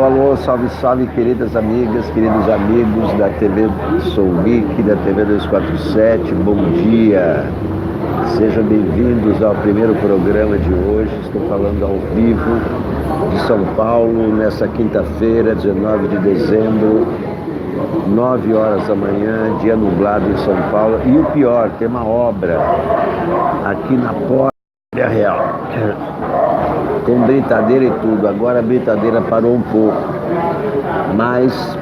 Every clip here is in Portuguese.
Alô, salve, salve, queridas amigas, queridos amigos da TV Sou Geek, da TV 247, bom dia. Sejam bem-vindos ao primeiro programa de hoje. Estou falando ao vivo de São Paulo, nessa quinta-feira, 19 de dezembro, 9 horas da manhã, dia nublado em São Paulo. E o pior, tem uma obra aqui na Porta Real, com britadeira e tudo. Agora a britadeira parou um pouco, mas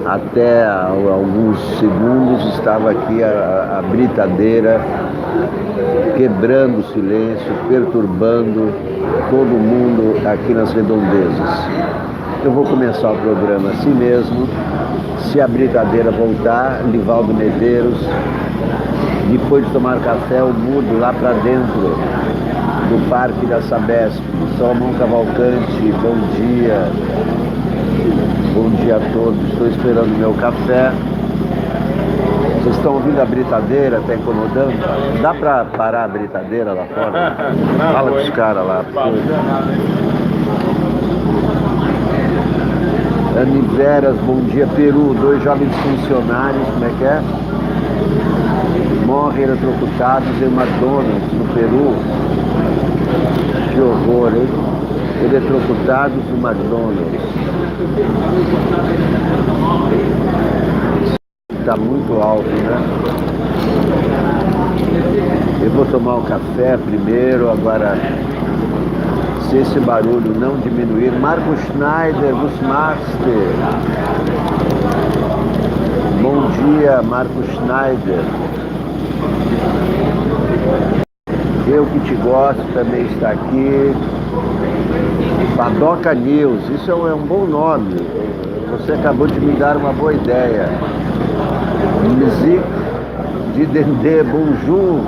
até alguns segundos estava aqui a britadeira quebrando o silêncio, perturbando todo mundo aqui nas redondezas. Eu vou começar o programa assim mesmo. Se a britadeira voltar, Livaldo Medeiros, depois de tomar café, eu mudo lá para dentro do Parque da Sabesp. Salomão Cavalcante, bom dia. Bom dia a todos. Estou esperando meu café. Vocês estão ouvindo a britadeira? Está incomodando? Dá para parar a britadeira lá fora? Fala com os caras lá. Aniveras, bom dia. Peru, 2 jovens funcionários, como é que é? Morrem eletrocutados em McDonald's, no Peru. Que horror, hein? Eletrocutados no McDonald's. Está muito alto, né? Eu vou tomar um café primeiro, agora, se esse barulho não diminuir. Marco Schneider, Busmaster. Bom dia, Marco Schneider. Eu que te gosto também está aqui. Padoca News, isso é um bom nome. Você acabou de me dar uma boa ideia. Musique de Dendê, bonjour.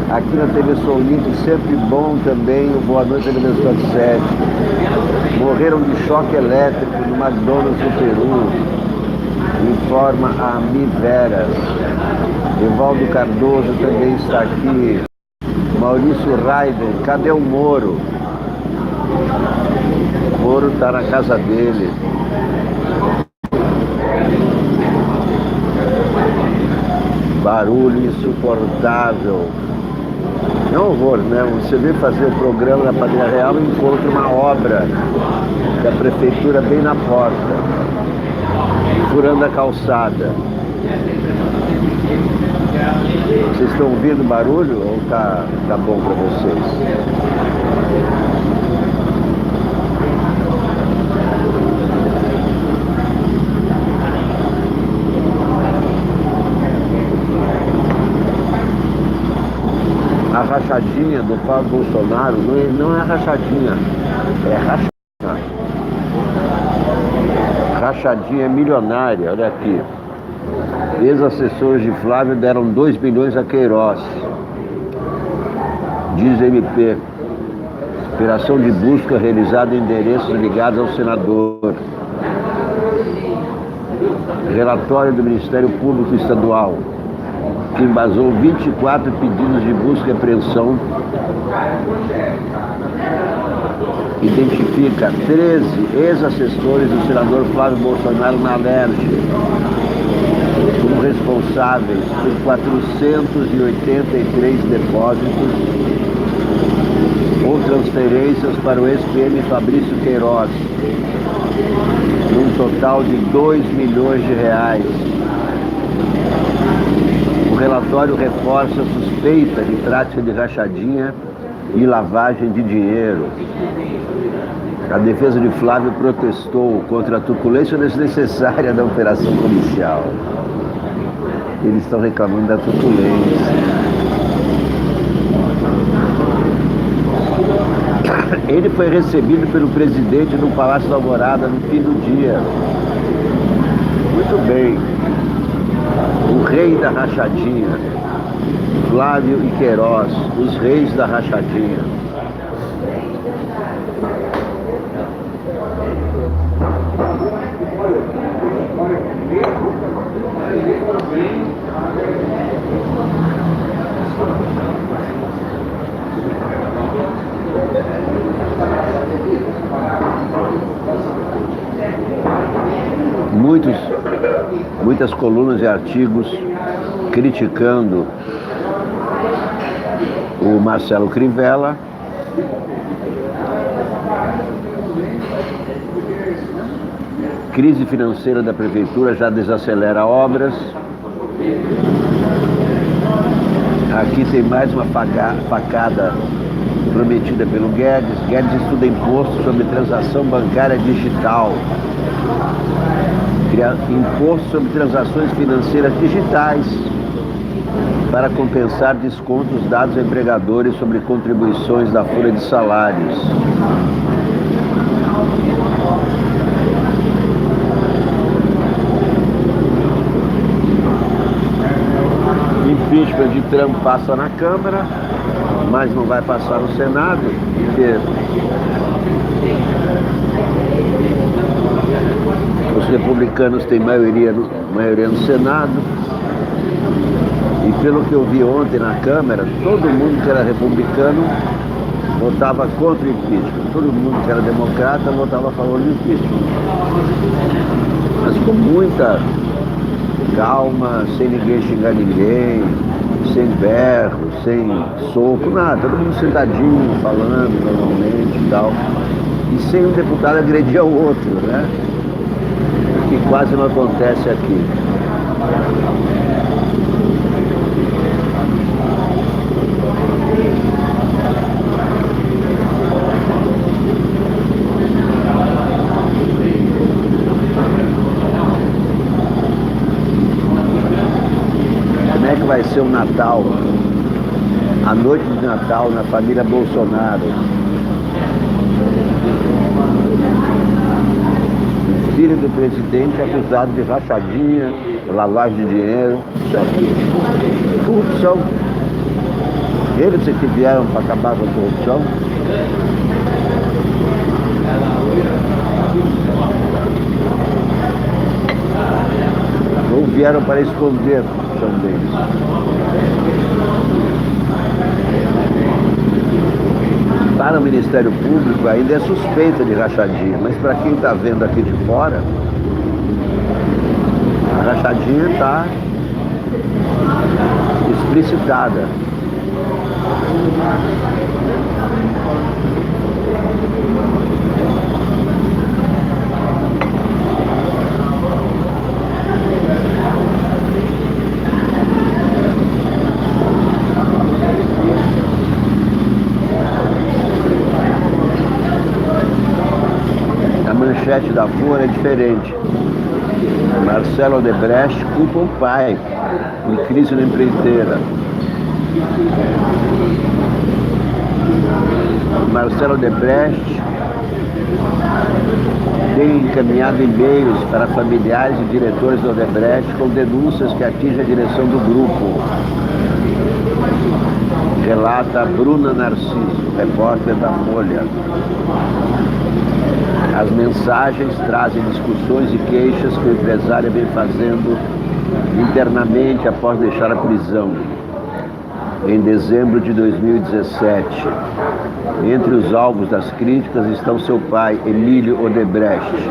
Aqui na TV Sou Geek, sempre bom também. O Boa Noite TV 247. Morreram de choque elétrico no McDonald's do Peru. Informa a Miveras. Evaldo Cardoso também está aqui. Maurício Raiden, cadê o Moro? O Moro está na casa dele. Barulho insuportável. É um horror, né? Você vem fazer o programa na Padre Real e encontra uma obra da prefeitura bem na porta, furando a calçada. Vocês estão ouvindo barulho ou tá bom para vocês? A rachadinha do Paulo Bolsonaro não é rachadinha, é rachadinha. Rachadinha milionária, olha aqui. Ex-assessores de Flávio deram 2 milhões a Queiroz. Diz MP. Operação de busca realizada em endereços ligados ao senador. Relatório do Ministério Público Estadual, que embasou 24 pedidos de busca e apreensão, identifica 13 ex-assessores do senador Flávio Bolsonaro na Alerj como responsáveis por 483 depósitos ou transferências para o ex-PM Fabrício Queiroz, num total de 2 milhões de reais. O relatório reforça a suspeita de prática de rachadinha e lavagem de dinheiro. A defesa de Flávio protestou contra a truculência desnecessária da operação policial. Eles estão reclamando da truculência. Ele foi recebido pelo presidente no Palácio da Alvorada no fim do dia. Muito bem. O rei da rachadinha, Flávio e Queiroz, os reis da rachadinha. muitas colunas e artigos criticando o Marcelo Crivella. Crise financeira da prefeitura já desacelera obras. Aqui tem mais uma facada prometida pelo Guedes. Guedes estuda imposto sobre transação bancária digital. Imposto sobre transações financeiras digitais para compensar descontos dados a empregadores sobre contribuições da folha de salários. Impeachment de Trump passa na Câmara, mas não vai passar no Senado, porque os republicanos têm maioria no Senado. E pelo que eu vi ontem na Câmara, todo mundo que era republicano votava contra o impeachment. Todo mundo que era democrata votava a favor do impeachment. Mas com muita calma, sem ninguém xingar ninguém, sem berro, sem soco, nada. Todo mundo sentadinho, falando normalmente e tal. E sem um deputado agredir ao outro, né? O que quase não acontece aqui. Como é que vai ser o Natal, a noite de Natal na família Bolsonaro? O filho do presidente é acusado de rachadinha, lavagem de dinheiro, corrupção. Eles que vieram para acabar com a corrupção. Ou vieram para esconder a corrupção deles. Para o Ministério Público ainda é suspeita de rachadinha, mas para quem está vendo aqui de fora, a rachadinha está explicitada. A manchete da Folha é diferente. Marcelo Odebrecht culpa o pai de crise na empreiteira. Marcelo Odebrecht tem encaminhado e-mails para familiares e diretores do Odebrecht com denúncias que atingem a direção do grupo. Relata Bruna Narciso, repórter da Folha. As mensagens trazem discussões e queixas que o empresário vem fazendo internamente após deixar a prisão, em dezembro de 2017. Entre os alvos das críticas estão seu pai, Emílio Odebrecht,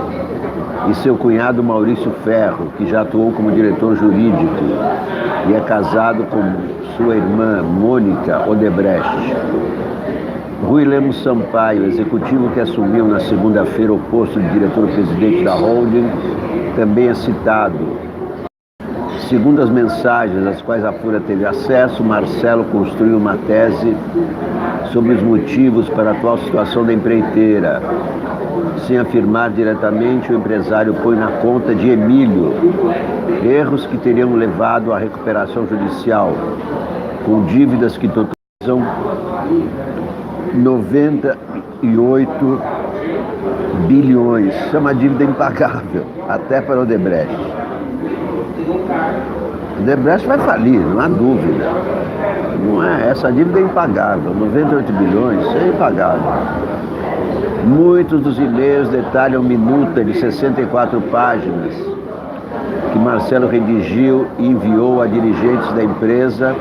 e seu cunhado Maurício Ferro, que já atuou como diretor jurídico e é casado com sua irmã, Mônica Odebrecht. Rui Lemos Sampaio, executivo que assumiu na segunda-feira o posto de diretor-presidente da holding, também é citado. Segundo as mensagens às quais a Folha teve acesso, Marcelo construiu uma tese sobre os motivos para a atual situação da empreiteira. Sem afirmar diretamente, o empresário põe na conta de Emílio erros que teriam levado à recuperação judicial, com dívidas que totalizam 98 bilhões. Isso é uma dívida impagável, até para o Odebrecht. O Odebrecht vai falir, não há dúvida. Não é, essa dívida é impagável, 98 bilhões, isso é impagável. Muitos dos e-mails detalham minuta de 64 páginas que Marcelo redigiu e enviou a dirigentes da empresa.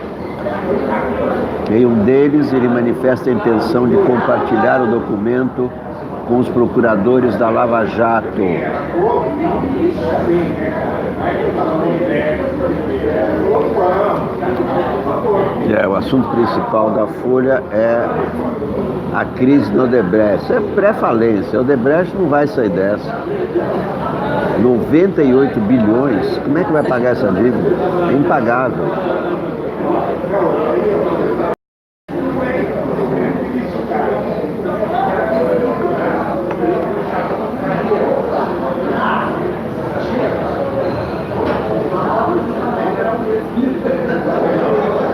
Em um deles, ele manifesta a intenção de compartilhar o documento com os procuradores da Lava Jato. O assunto principal da Folha é a crise no Odebrecht. Isso é pré-falência. O Odebrecht não vai sair dessa. 98 bilhões, como é que vai pagar essa dívida? É impagável.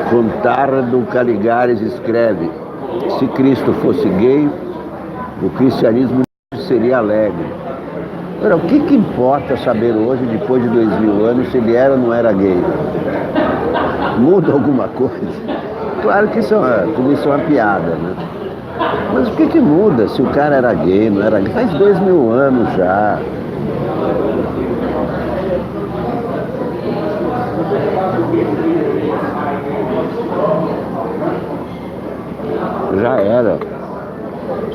Contardo Caligares escreve: se Cristo fosse gay, o cristianismo seria alegre. Agora, o que importa saber hoje, depois de 2000 anos, se ele era ou não era gay? Muda alguma coisa? Claro que tudo isso é uma piada, né? Mas o que muda se o cara era gay, não era gay? Faz 2000 anos já. Já era.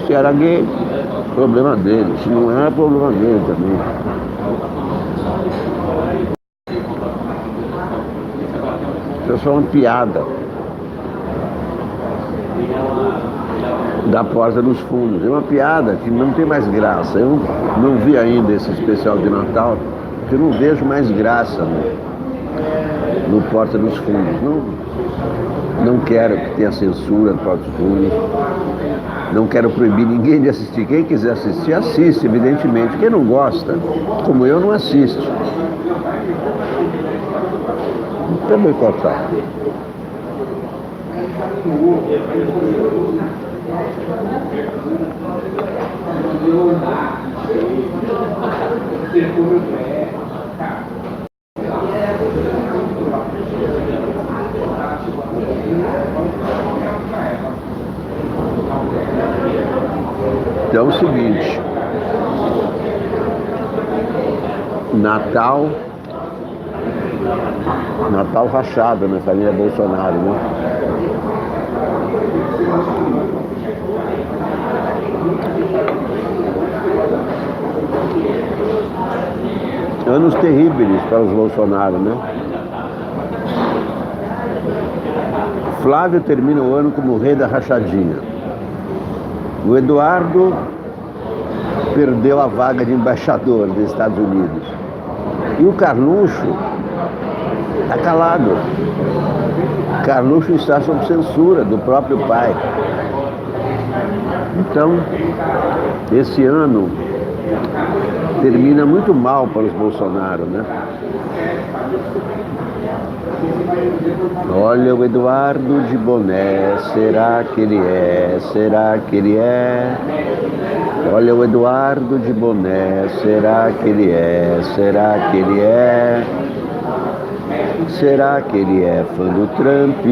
Se era gay, problema dele. Se não era, problema dele também. Isso é só uma piada da Porta dos Fundos. É uma piada que não tem mais graça. Eu não vi ainda esse especial de Natal, porque eu não vejo mais graça no Porta dos Fundos. Não quero que tenha censura no Porta dos Fundos. Não quero proibir ninguém de assistir. Quem quiser assistir, assiste, evidentemente. Quem não gosta, como eu, não assiste. Não tem boicotar. Então é o seguinte, Natal rachado na família Bolsonaro, né? Anos terríveis para os Bolsonaro, né? Flávio termina o ano como o rei da rachadinha. O Eduardo perdeu a vaga de embaixador dos Estados Unidos. E o Carluxo está calado. Carluxo está sob censura do próprio pai. Então, esse ano termina muito mal para os Bolsonaro, né? Olha o Eduardo de boné, será que ele é? Será que ele é? Olha o Eduardo de boné, será que ele é? Será que ele é? Será que ele é fã do Trump?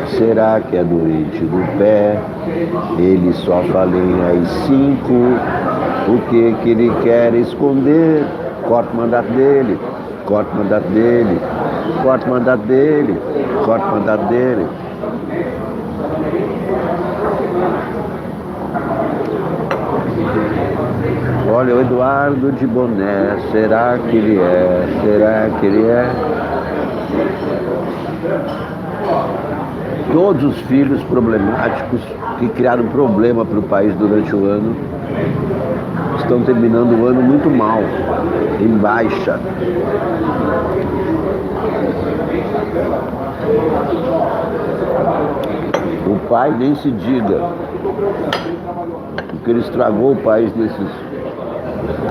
Será que é doente do pé? Ele só fala em AI-5. O que ele quer esconder? Corta o mandato dele. Corta o mandato dele. Corta o mandato dele. Corta o mandato dele. Olha o Eduardo de boné, será que ele é? Será que ele é? Todos os filhos problemáticos que criaram problema para o país durante o ano estão terminando o ano muito mal, em baixa. O pai nem se diga, porque ele estragou o país nesses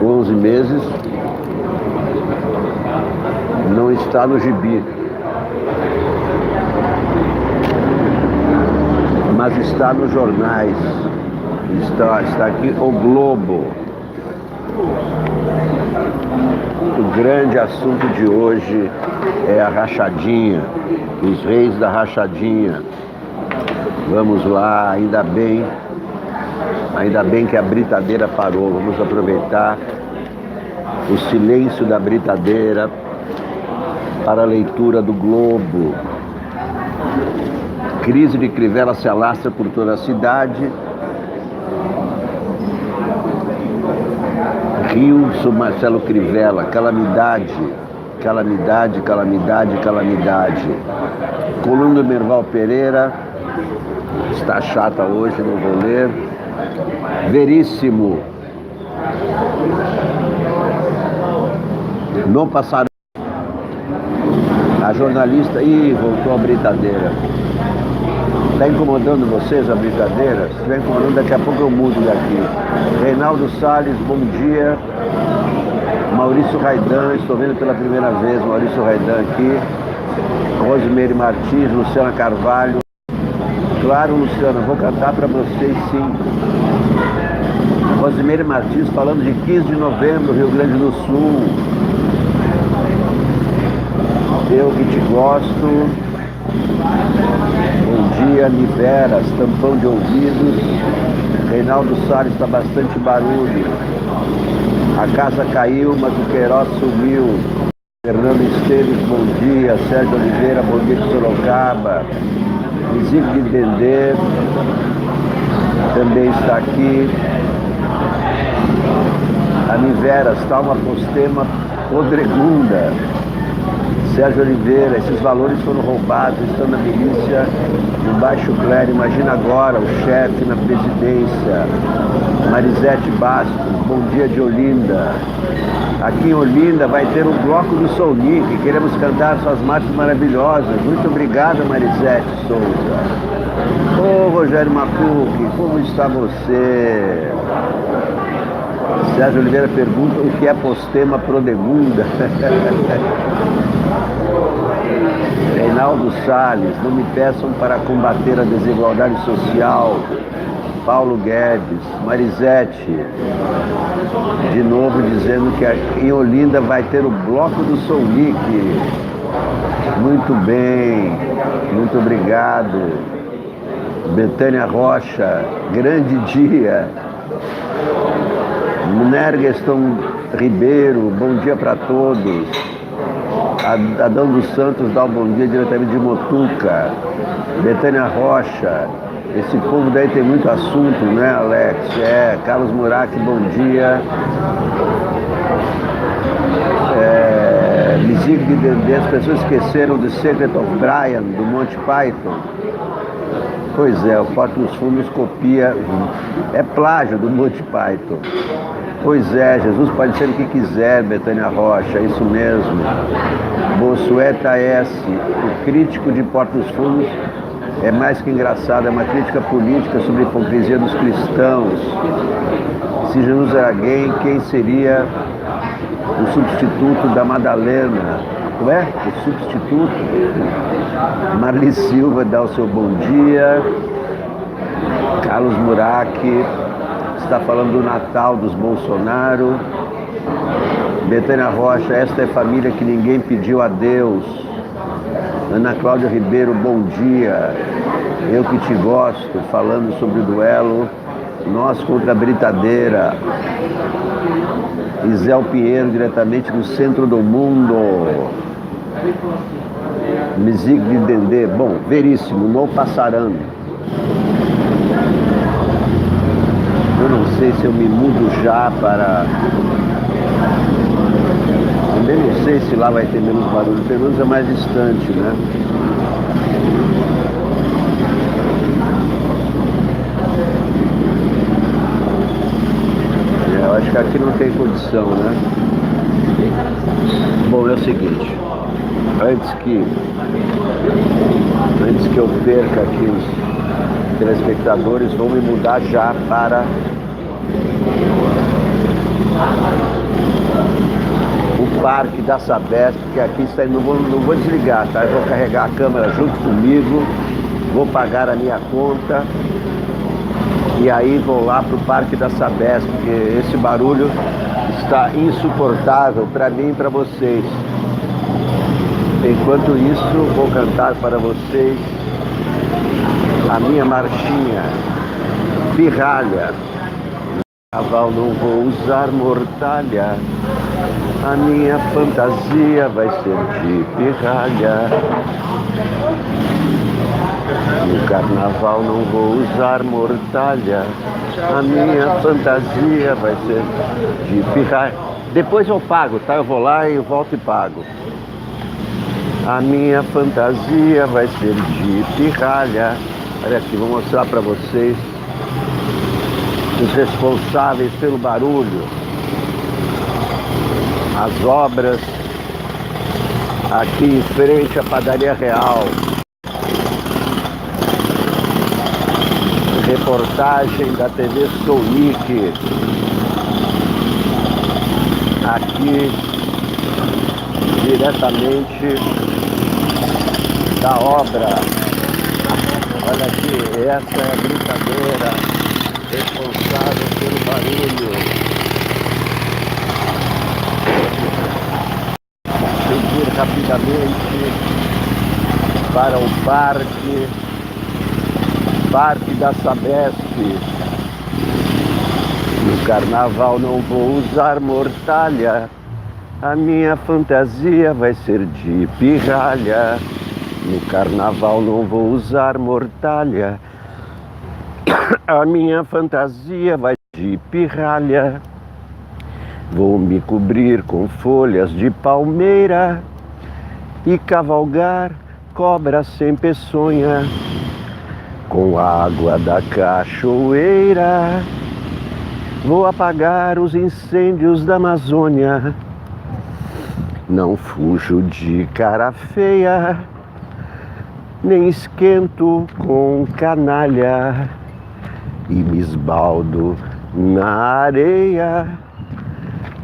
11 meses, não está no gibi, mas está nos jornais, está aqui o Globo. O grande assunto de hoje é a rachadinha, os reis da rachadinha. Vamos lá, ainda bem que a britadeira parou. Vamos aproveitar o silêncio da britadeira para a leitura do Globo. Crise de Crivella se alastra por toda a cidade. Rio, sou Marcelo Crivella, calamidade, calamidade, calamidade, calamidade. Coluna do Merval Pereira, está chata hoje, não vou ler. Veríssimo. Não passaram. A jornalista, voltou a brincadeira. Está incomodando vocês a brincadeira? Se estiver incomodando, daqui a pouco eu mudo daqui. Reinaldo Salles, bom dia. Maurício Raidan, estou vendo pela primeira vez Maurício Raidan aqui. Rosimeire Martins, Luciana Carvalho. Claro, Luciana, vou cantar para vocês sim. Rosimeire Martins falando de 15 de novembro, Rio Grande do Sul. Eu que te gosto. Bom dia, Niveras, tampão de ouvidos. Reinaldo Salles, está bastante barulho. A casa caiu, mas o Queiroz sumiu. Fernando Esteves, bom dia. Sérgio Oliveira, bom dia de Sorocaba. Zico de Dendê também está aqui. A Niveras, está uma postema podregunda. Sérgio Oliveira, esses valores foram roubados, estão na milícia, no baixo clero. Imagina agora o chefe na presidência. Marisete Bastos, bom dia de Olinda. Aqui em Olinda vai ter um bloco do Sounic, queremos cantar suas marchas maravilhosas. Muito obrigado, Marisete Souza. Ô, Rogério Macuque, como está você? Sérgio Oliveira pergunta o que é postema prodegunda. Reinaldo Salles, não me peçam para combater a desigualdade social. Paulo Guedes, Marisete, de novo dizendo que em Olinda vai ter o bloco do Sounic. Muito bem, muito obrigado. Betânia Rocha, grande dia. Nergeston Ribeiro, bom dia para todos. Adão dos Santos dá um bom dia diretamente de Motuca. Betânia Rocha, esse povo daí tem muito assunto, né, Alex? Carlos Murak, bom dia. Lisico de Dendê, as pessoas esqueceram de Secret of Brian, do Monty Python. Pois é, o Porto dos Fundos copia, é plágio do Monty Python. Pois é, Jesus pode ser o que quiser, Betânia Rocha, é isso mesmo. Bossueta S, o crítico de Porto dos Fundos é mais que engraçado, é uma crítica política sobre a hipocrisia dos cristãos. Se Jesus era gay, quem seria o substituto da Madalena? Ué, o substituto? Marli Silva dá o seu bom dia. Carlos Murak está falando do Natal dos Bolsonaro. Betânia Rocha, esta é família que ninguém pediu a Deus. Ana Cláudia Ribeiro, bom dia. Eu que te gosto, falando sobre o duelo nós contra a britadeira. Isel Pinheiro, diretamente do centro do mundo. Mizig de Dendê, bom, veríssimo, não passarão. Eu não sei se eu me mudo já para... Também não sei se lá vai ter menos barulho, pelo menos é mais distante, né? Eu acho que aqui não tem condição, né? Bom, é o seguinte, antes que eu perca aqui os telespectadores, vou me mudar já para o Parque da Sabesp, que aqui está, não vou desligar, tá? Eu vou carregar a câmera junto comigo, vou pagar a minha conta e aí vou lá para o Parque da Sabesp, porque esse barulho está insuportável para mim e para vocês. Enquanto isso, vou cantar para vocês a minha marchinha, Pirralha. Carnaval não vou usar mortalha, a minha fantasia vai ser de pirralha. No carnaval não vou usar mortalha, a minha fantasia vai ser de pirralha. Depois eu pago, tá? Eu vou lá e volto e pago. A minha fantasia vai ser de pirralha. Olha aqui, vou mostrar para vocês os responsáveis pelo barulho. As obras aqui em frente à Padaria Real. Reportagem da TV Soulic. Aqui diretamente da obra. Olha aqui, essa é a brincadeira responsável pelo barulho. Seguir rapidamente para o Parque da Sabesp. No carnaval não vou usar mortalha, a minha fantasia vai ser de pirralha. No carnaval não vou usar mortalha, a minha fantasia vai de pirralha. Vou me cobrir com folhas de palmeira e cavalgar cobra sem peçonha com água da cachoeira. Vou apagar os incêndios da Amazônia. Não fujo de cara feia, nem esquento com canalha, e me esbaldo na areia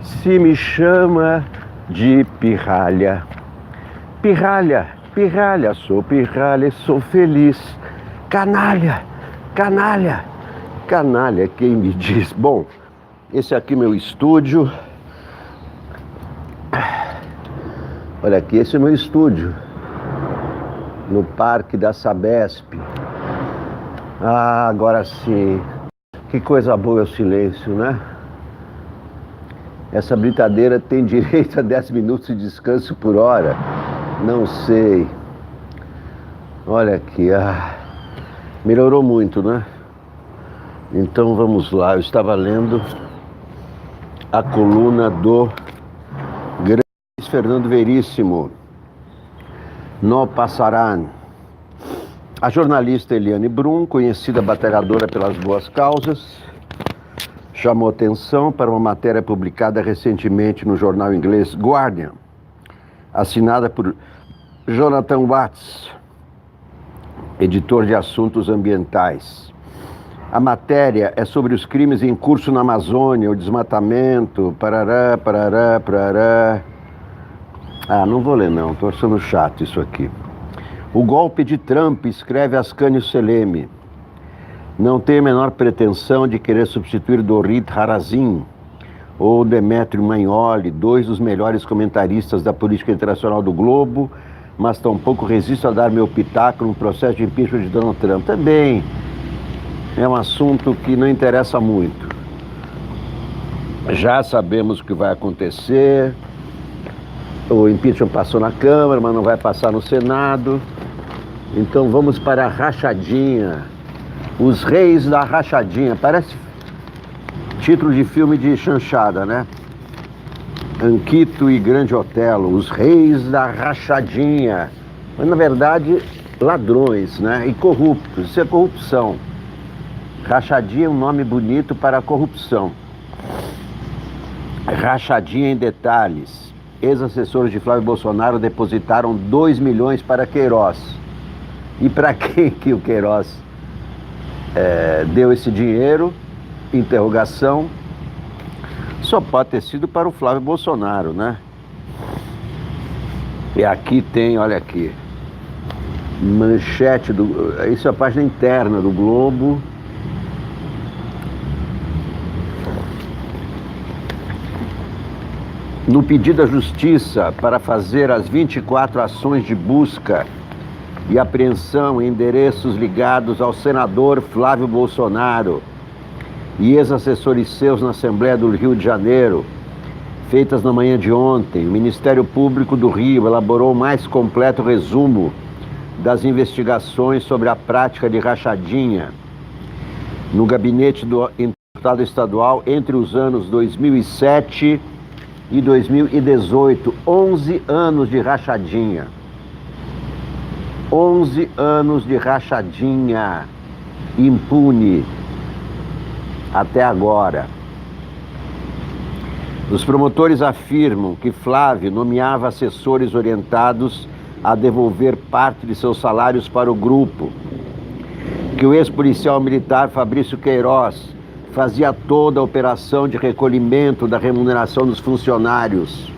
se me chama de pirralha. Pirralha, pirralha, sou pirralha e sou feliz. Canalha, canalha, canalha, quem me diz? Bom, esse aqui é meu estúdio. Olha aqui, esse é meu estúdio, no Parque da Sabesp. Ah, agora sim, que coisa boa é o silêncio, né? Essa brincadeira tem direito a 10 minutos de descanso por hora? Não sei. Olha aqui, melhorou muito, né? Então vamos lá, eu estava lendo a coluna do grande Fernando Veríssimo, no Passarán. A jornalista Eliane Brum, conhecida batalhadora pelas boas causas, chamou atenção para uma matéria publicada recentemente no jornal inglês Guardian, assinada por Jonathan Watts, editor de assuntos ambientais. A matéria é sobre os crimes em curso na Amazônia, o desmatamento, parará, parará, parará. Não vou ler não, estou achando chato isso aqui. O golpe de Trump, escreve Ascânio Seleme, não tem a menor pretensão de querer substituir Dorit Harazim ou Demetrio Magnoli, dois dos melhores comentaristas da política internacional do globo, mas tampouco resisto a dar meu pitaco no processo de impeachment de Donald Trump. Também é um assunto que não interessa muito. Já sabemos o que vai acontecer. O impeachment passou na Câmara, mas não vai passar no Senado. Então vamos para a rachadinha. Os reis da rachadinha. Parece título de filme de chanchada, né? Anquito e Grande Otelo, os reis da rachadinha. Mas na verdade, ladrões, né? E corruptos. Isso é corrupção. Rachadinha é um nome bonito para a corrupção. Rachadinha em detalhes. Ex-assessores de Flávio Bolsonaro depositaram 2 milhões para Queiroz. E para quem que o Queiroz deu esse dinheiro? Interrogação. Só pode ter sido para o Flávio Bolsonaro, né? E aqui tem, olha aqui, manchete isso é a página interna do Globo. No pedido à Justiça para fazer as 24 ações de busca e apreensão em endereços ligados ao senador Flávio Bolsonaro e ex-assessores seus na Assembleia do Rio de Janeiro, feitas na manhã de ontem, o Ministério Público do Rio elaborou o mais completo resumo das investigações sobre a prática de rachadinha no gabinete do deputado estadual entre os anos 2007 e 2018. 11 anos de rachadinha. 11 anos de rachadinha impune até agora. Os promotores afirmam que Flávio nomeava assessores orientados a devolver parte de seus salários para o grupo, que o ex-policial militar Fabrício Queiroz fazia toda a operação de recolhimento da remuneração dos funcionários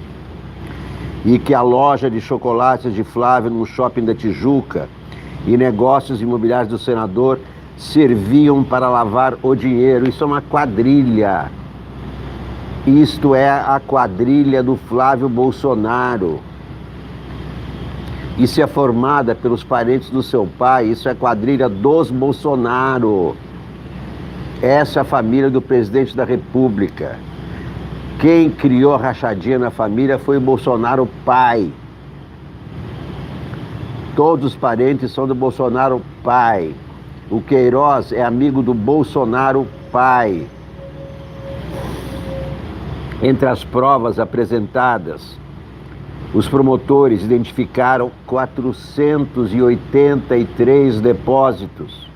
e que a loja de chocolates de Flávio no shopping da Tijuca e negócios imobiliários do senador serviam para lavar o dinheiro. Isso é uma quadrilha. Isto é a quadrilha do Flávio Bolsonaro. Isso é formada pelos parentes do seu pai. Isso é a quadrilha dos Bolsonaro. Essa é a família do presidente da República. Quem criou a rachadinha na família foi o Bolsonaro pai. Todos os parentes são do Bolsonaro pai. O Queiroz é amigo do Bolsonaro pai. Entre as provas apresentadas, os promotores identificaram 483 depósitos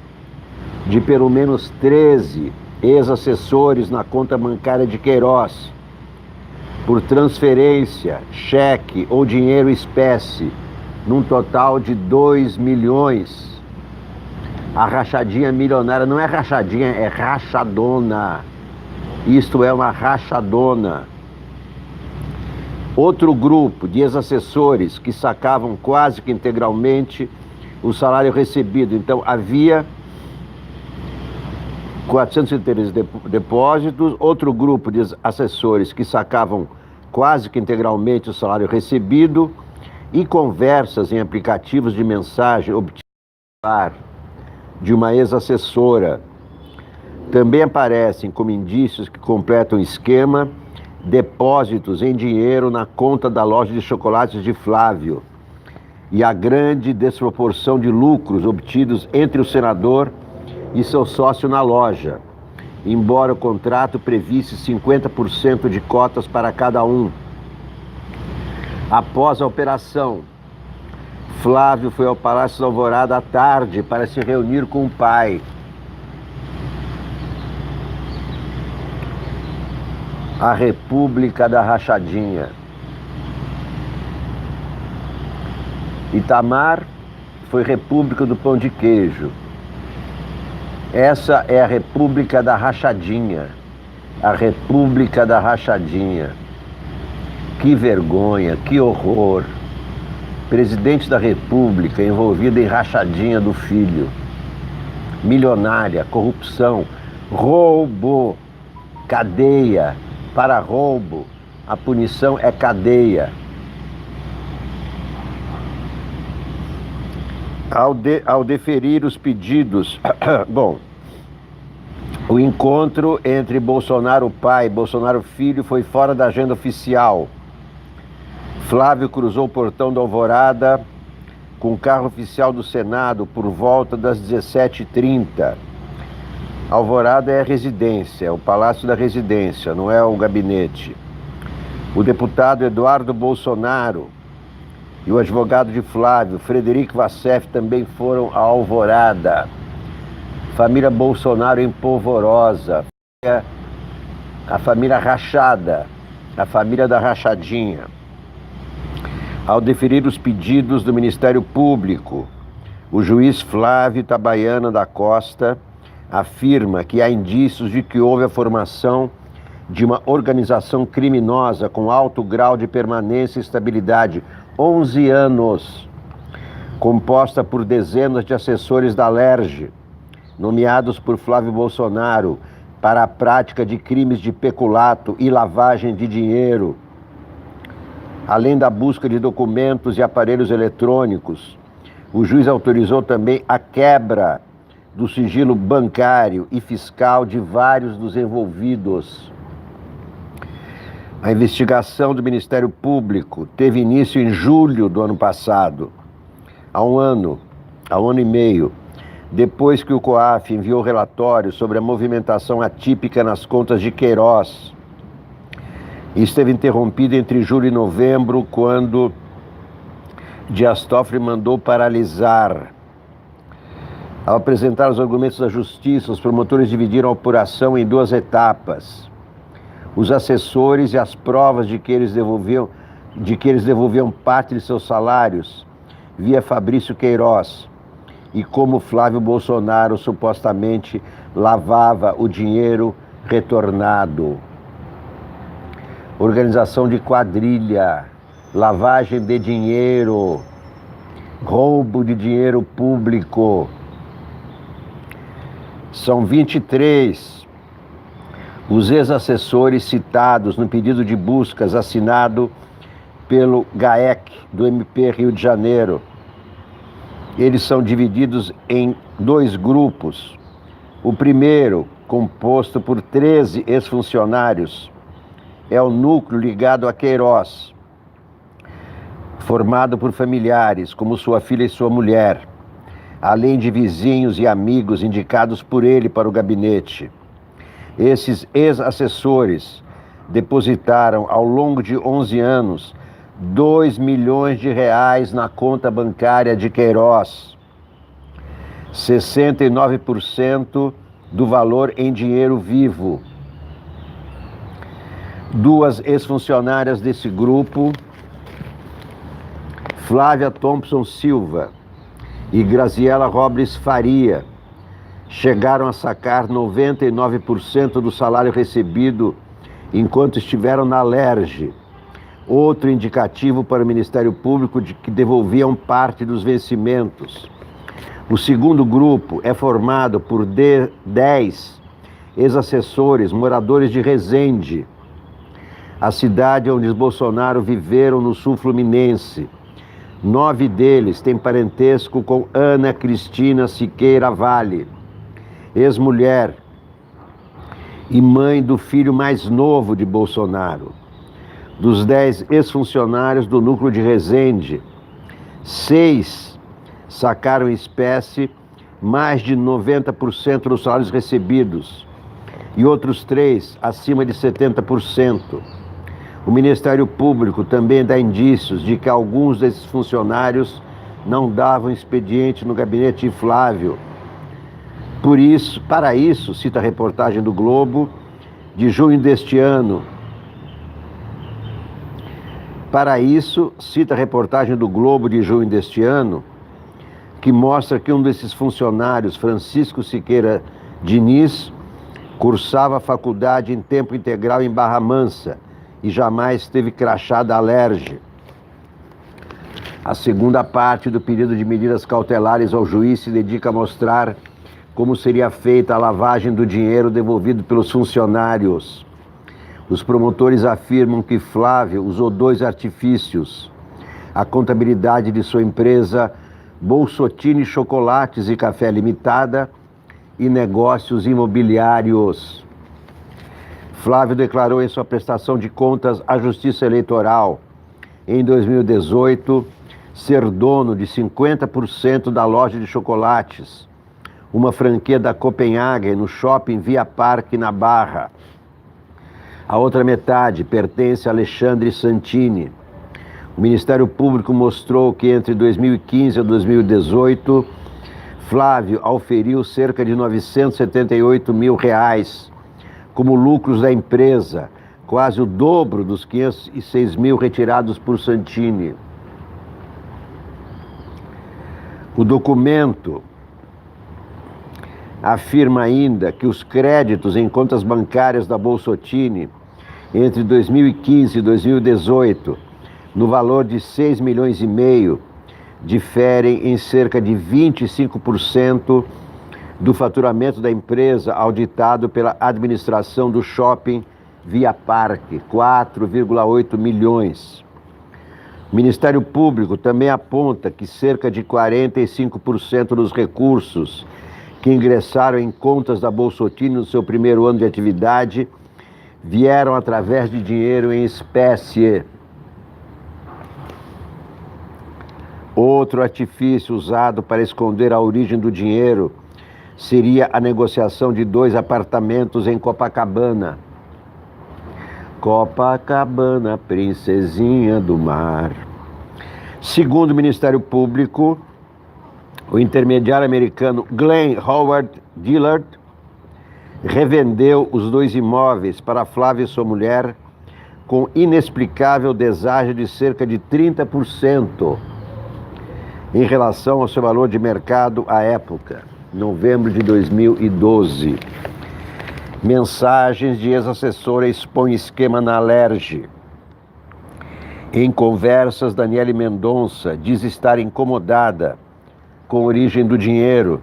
de pelo menos 13 ex-assessores na conta bancária de Queiroz, por transferência, cheque ou dinheiro espécie, num total de 2 milhões. A rachadinha milionária não é rachadinha, é rachadona. Isto é uma rachadona. Outro grupo de ex-assessores que sacavam quase que integralmente o salário recebido. Então, havia 413 depósitos. Outro grupo de assessores que sacavam quase que integralmente o salário recebido e conversas em aplicativos de mensagem obtidas de uma ex-assessora. Também aparecem como indícios que completam o esquema depósitos em dinheiro na conta da loja de chocolates de Flávio e a grande desproporção de lucros obtidos entre o senador e seu sócio na loja, embora o contrato previsse 50% de cotas para cada um. Após a operação, Flávio foi ao Palácio da Alvorada à tarde para se reunir com o pai. A República da Rachadinha. Itamar foi República do Pão de Queijo. Essa é a República da Rachadinha. A República da Rachadinha. Que vergonha, que horror. Presidente da República envolvido em rachadinha do filho. Milionária, corrupção, roubo, cadeia. Para roubo, a punição é cadeia. Ao deferir os pedidos, bom, o encontro entre Bolsonaro pai e Bolsonaro filho foi fora da agenda oficial. Flávio cruzou o portão da Alvorada com o carro oficial do Senado por volta das 17h30. Alvorada é a residência, o Palácio da Residência, não é o gabinete. O deputado Eduardo Bolsonaro e o advogado de Flávio, Frederico Vassef, também foram à Alvorada. Família Bolsonaro em polvorosa, a família rachada, a família da rachadinha. Ao deferir os pedidos do Ministério Público, o juiz Flávio Itabaiana da Costa afirma que há indícios de que houve a formação de uma organização criminosa com alto grau de permanência e estabilidade, 11 anos, composta por dezenas de assessores da Alerj, nomeados por Flávio Bolsonaro para a prática de crimes de peculato e lavagem de dinheiro, além da busca de documentos e aparelhos eletrônicos. O juiz autorizou também a quebra do sigilo bancário e fiscal de vários dos envolvidos. A investigação do Ministério Público teve início em julho do ano passado. Há um ano, há um ano e meio, depois que o COAF enviou relatório sobre a movimentação atípica nas contas de Queiroz, e esteve interrompido entre julho e novembro, quando Dias Toffoli mandou paralisar. Ao apresentar os argumentos da justiça, os promotores dividiram a apuração em duas etapas: os assessores e as provas de que eles devolviam parte de seus salários via Fabrício Queiroz, e como Flávio Bolsonaro supostamente lavava o dinheiro retornado. Organização de quadrilha, lavagem de dinheiro, roubo de dinheiro público. São 23 os ex-assessores citados no pedido de buscas assinado pelo GAEC, do MP Rio de Janeiro. Eles são divididos em dois grupos. O primeiro, composto por 13 ex-funcionários, é o núcleo ligado a Queiroz, formado por familiares, como sua filha e sua mulher, além de vizinhos e amigos indicados por ele para o gabinete. Esses ex-assessores depositaram, ao longo de 11 anos, 2 milhões de reais na conta bancária de Queiroz, 69% do valor em dinheiro vivo. Duas ex-funcionárias desse grupo, Flávia Thompson Silva e Graziela Robles Faria, chegaram a sacar 99% do salário recebido enquanto estiveram na Alerj, outro indicativo para o Ministério Público de que devolviam parte dos vencimentos. O segundo grupo é formado por 10 ex-assessores moradores de Resende, a cidade onde os Bolsonaro viveram no sul fluminense. 9 deles têm parentesco com Ana Cristina Siqueira Vale, ex-mulher e mãe do filho mais novo de Bolsonaro. Dos 10 ex-funcionários do núcleo de Resende, 6 sacaram em espécie mais de 90% dos salários recebidos e outros 3 acima de 70%. O Ministério Público também dá indícios de que alguns desses funcionários não davam expediente no gabinete de Flávio. Para isso, cita a reportagem do Globo de junho deste ano. Que mostra que um desses funcionários, Francisco Siqueira Diniz, cursava a faculdade em tempo integral em Barra Mansa e jamais teve crachá da Alerj. A segunda parte do pedido de medidas cautelares ao juiz se dedica a mostrar como seria feita a lavagem do dinheiro devolvido pelos funcionários. Os promotores afirmam que Flávio usou 2 artifícios: a contabilidade de sua empresa Bolsotini Chocolates e Café Limitada e negócios imobiliários. Flávio declarou em sua prestação de contas à Justiça Eleitoral, em 2018, ser dono de 50% da loja de chocolates, uma franquia da Copenhagen no shopping Via Parque, na Barra. A outra metade pertence a Alexandre Santini. O Ministério Público mostrou que entre 2015 e 2018, Flávio auferiu cerca de R$978 mil como lucros da empresa, quase o dobro dos 506 mil retirados por Santini. O documento afirma ainda que os créditos em contas bancárias da Bolsotini entre 2015 e 2018, no valor de 6,5 milhões, diferem em cerca de 25% do faturamento da empresa auditado pela administração do shopping Via Parque, 4,8 milhões. O Ministério Público também aponta que cerca de 45% dos recursos que ingressaram em contas da Bolsotini no seu primeiro ano de atividade vieram através de dinheiro em espécie. Outro artifício usado para esconder a origem do dinheiro seria a negociação de 2 apartamentos em Copacabana. Copacabana, princesinha do mar. Segundo o Ministério Público, o intermediário americano Glenn Howard Dillard revendeu os 2 imóveis para Flávia e sua mulher com inexplicável deságio de cerca de 30% em relação ao seu valor de mercado à época, novembro de 2012. Mensagens de ex-assessora expõem esquema na Alerj. Em conversas, Daniele Mendonça diz estar incomodada com a origem do dinheiro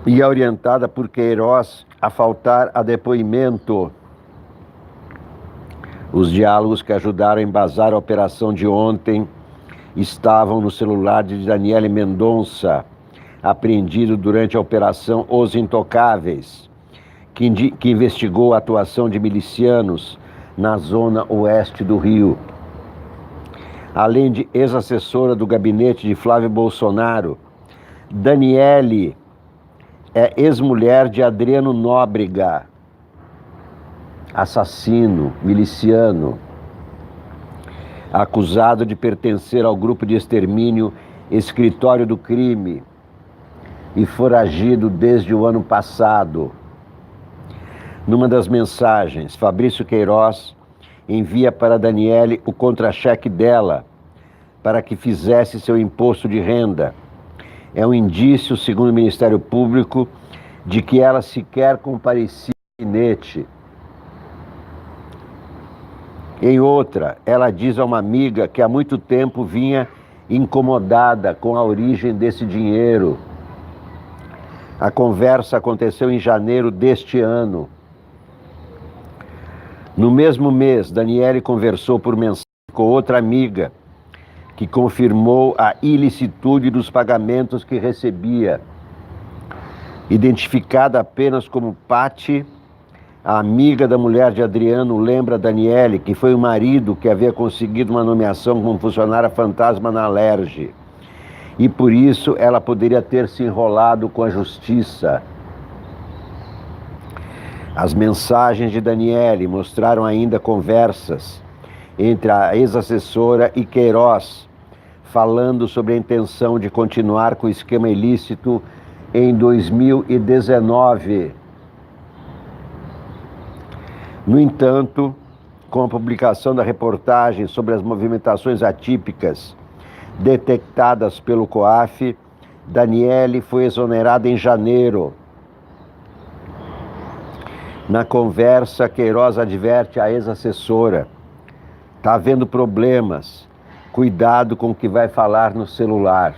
e é orientada por Queiroz a faltar a depoimento. Os diálogos que ajudaram a embasar a operação de ontem estavam no celular de Daniele Mendonça, apreendido durante a operação Os Intocáveis, que investigou a atuação de milicianos na zona oeste do Rio. Além de ex-assessora do gabinete de Flávio Bolsonaro, Daniele é ex-mulher de Adriano Nóbrega, assassino, miliciano, acusado de pertencer ao grupo de extermínio Escritório do Crime e foragido desde o ano passado. Numa das mensagens, Fabrício Queiroz envia para Daniele o contra-cheque dela para que fizesse seu imposto de renda. É um indício, segundo o Ministério Público, de que ela sequer comparecia ao gabinete. Em outra, ela diz a uma amiga que há muito tempo vinha incomodada com a origem desse dinheiro. A conversa aconteceu em janeiro deste ano. No mesmo mês, Daniele conversou por mensagem com outra amiga, que confirmou a ilicitude dos pagamentos que recebia. Identificada apenas como Pati, a amiga da mulher de Adriano lembra Daniele que foi o marido que havia conseguido uma nomeação como funcionária fantasma na Alerj. E por isso ela poderia ter se enrolado com a justiça. As mensagens de Daniele mostraram ainda conversas entre a ex-assessora e Queiroz, falando sobre a intenção de continuar com o esquema ilícito em 2019. No entanto, com a publicação da reportagem sobre as movimentações atípicas detectadas pelo COAF, Daniele foi exonerada em janeiro. Na conversa, Queiroz adverte a ex-assessora: está havendo problemas, cuidado com o que vai falar no celular.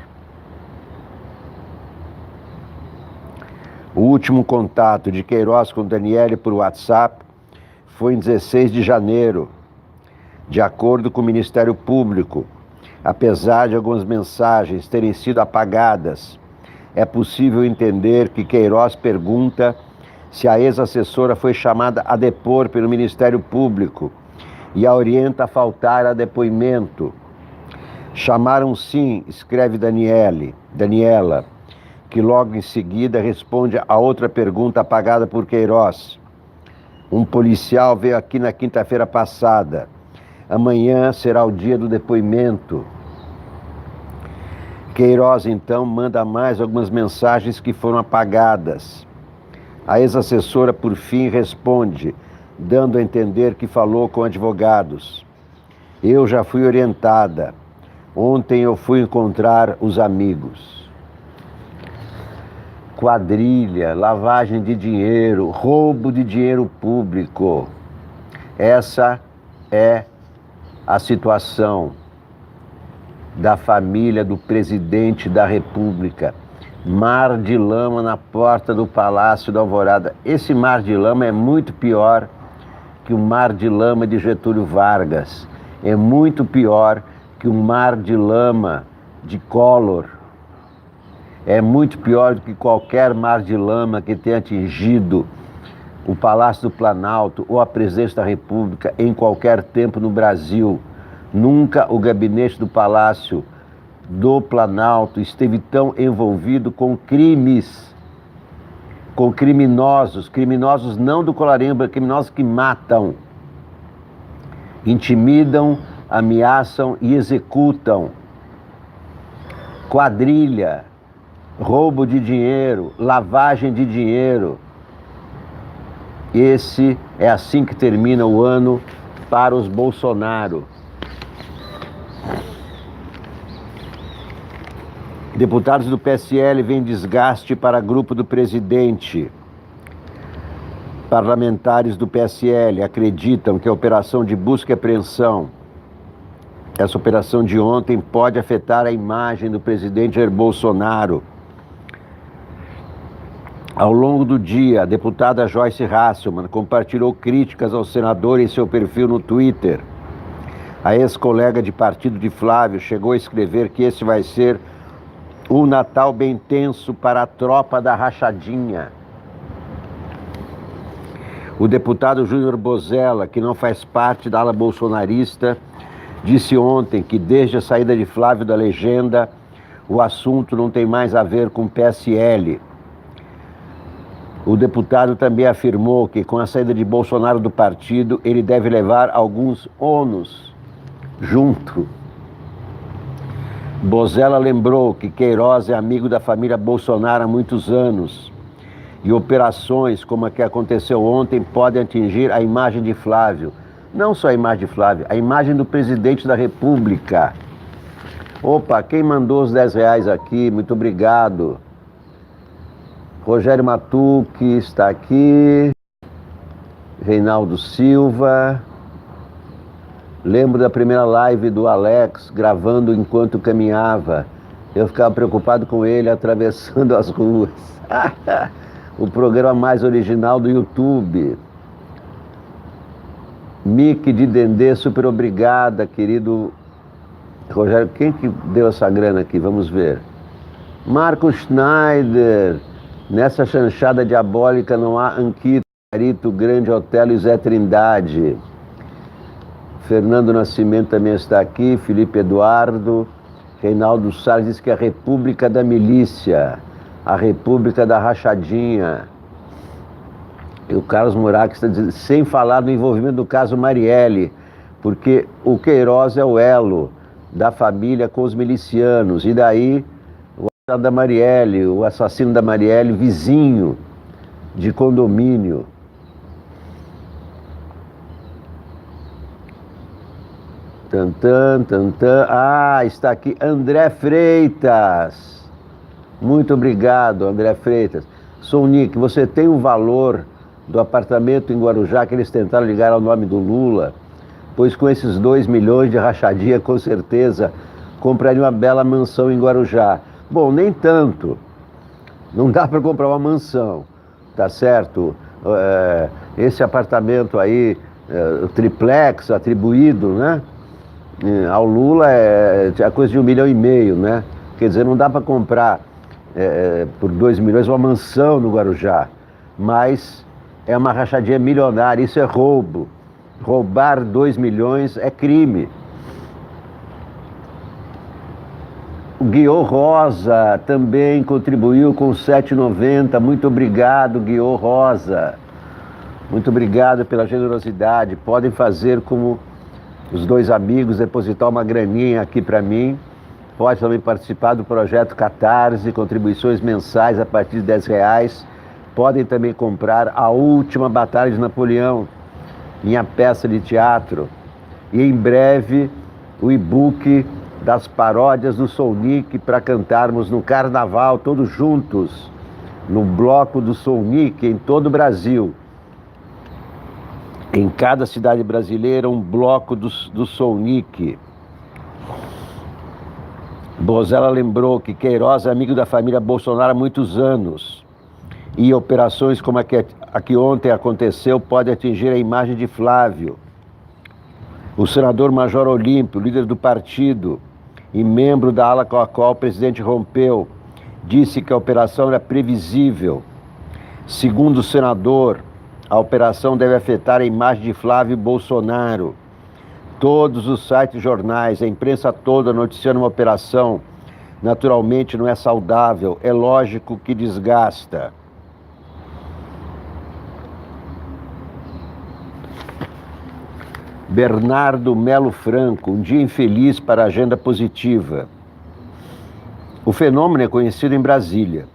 O último contato de Queiroz com Daniele por WhatsApp foi em 16 de janeiro. De acordo com o Ministério Público, apesar de algumas mensagens terem sido apagadas, é possível entender que Queiroz pergunta se a ex-assessora foi chamada a depor pelo Ministério Público e a orienta a faltar a depoimento. Chamaram sim, escreve Daniela, que logo em seguida responde a outra pergunta apagada por Queiroz. Um policial veio aqui na quinta-feira passada. Amanhã será o dia do depoimento. Queiroz, então, manda mais algumas mensagens que foram apagadas. A ex-assessora, por fim, responde, dando a entender que falou com advogados. Eu já fui orientada. Ontem eu fui encontrar os amigos. Quadrilha, lavagem de dinheiro, roubo de dinheiro público. Essa é a situação da família do presidente da República. Mar de lama na porta do Palácio da Alvorada. Esse mar de lama é muito pior que o mar de lama de Getúlio Vargas. É muito pior que o mar de lama de Collor. É muito pior do que qualquer mar de lama que tenha atingido o Palácio do Planalto ou a Presidência da República em qualquer tempo no Brasil. Nunca o gabinete do Palácio do Planalto esteve tão envolvido com crimes, com criminosos não do colarinho, mas criminosos que matam, intimidam, ameaçam e executam. Quadrilha, roubo de dinheiro, lavagem de dinheiro. É assim que termina o ano para os Bolsonaro. Deputados do PSL veem desgaste para grupo do presidente. Parlamentares do PSL acreditam que a operação de busca e apreensão, essa operação de ontem, pode afetar a imagem do presidente Jair Bolsonaro. Ao longo do dia, a deputada Joyce Hasselmann compartilhou críticas ao senador em seu perfil no Twitter. A ex-colega de partido de Flávio chegou a escrever que esse vai ser um Natal bem tenso para a tropa da rachadinha. O deputado Júnior Bozella, que não faz parte da ala bolsonarista, disse ontem que desde a saída de Flávio da legenda, o assunto não tem mais a ver com PSL. O deputado também afirmou que com a saída de Bolsonaro do partido, ele deve levar alguns ônus junto. Bozella lembrou que Queiroz é amigo da família Bolsonaro há muitos anos e operações como a que aconteceu ontem podem atingir a imagem de Flávio. Não só a imagem de Flávio, a imagem do presidente da República. Opa, quem mandou os R$10 aqui? Muito obrigado. Rogério Matucci está aqui. Reinaldo Silva. Lembro da primeira live do Alex, gravando enquanto caminhava. Eu ficava preocupado com ele atravessando as ruas. O programa mais original do YouTube. Mick de Dendê, super obrigada, querido Rogério. Quem que deu essa grana aqui? Vamos ver. Marco Schneider. Nessa chanchada diabólica não há Anquito, Marito, Grande Otelo e Zé Trindade. Fernando Nascimento também está aqui. Felipe Eduardo. Reinaldo Salles diz que é a República da Milícia. A República da Rachadinha. E o Carlos Murac está dizendo, sem falar do envolvimento do caso Marielle, porque o Queiroz é o elo da família com os milicianos. E daí, o assassino da Marielle, o assassino da Marielle, vizinho de condomínio. Tantã. Ah, está aqui André Freitas. Muito obrigado, André Freitas. Sou Nick, você tem o valor do apartamento em Guarujá que eles tentaram ligar ao nome do Lula? Pois com esses 2 milhões de rachadinha, com certeza, compraria uma bela mansão em Guarujá. Bom, nem tanto. Não dá para comprar uma mansão, tá certo? Esse apartamento aí, o triplex atribuído, né? Ao Lula é coisa de 1,5 milhão, né? Quer dizer, não dá para comprar por 2 milhões uma mansão no Guarujá. Mas é uma rachadinha milionária, isso é roubo. Roubar 2 milhões é crime. O Guiô Rosa também contribuiu com 7,90. Muito obrigado, Guiô Rosa. Muito obrigado pela generosidade. Podem fazer como os 2 amigos, depositar uma graninha aqui para mim. Pode também participar do projeto Catarse, contribuições mensais a partir de R$10. Podem também comprar A Última Batalha de Napoleão, minha peça de teatro. E em breve o e-book das paródias do Soulnick para cantarmos no carnaval, todos juntos, no bloco do Soulnick em todo o Brasil. Em cada cidade brasileira, um bloco do Soulnick. Bozella lembrou que Queiroz é amigo da família Bolsonaro há muitos anos. E operações como a que ontem aconteceu podem atingir a imagem de Flávio. O senador Major Olímpio, líder do partido e membro da ala com a qual o presidente rompeu, disse que a operação era previsível. Segundo o senador, a operação deve afetar a imagem de Flávio Bolsonaro. Todos os sites e jornais, a imprensa toda noticiando uma operação naturalmente não é saudável, é lógico que desgasta. Bernardo Melo Franco, um dia infeliz para a agenda positiva. O fenômeno é conhecido em Brasília.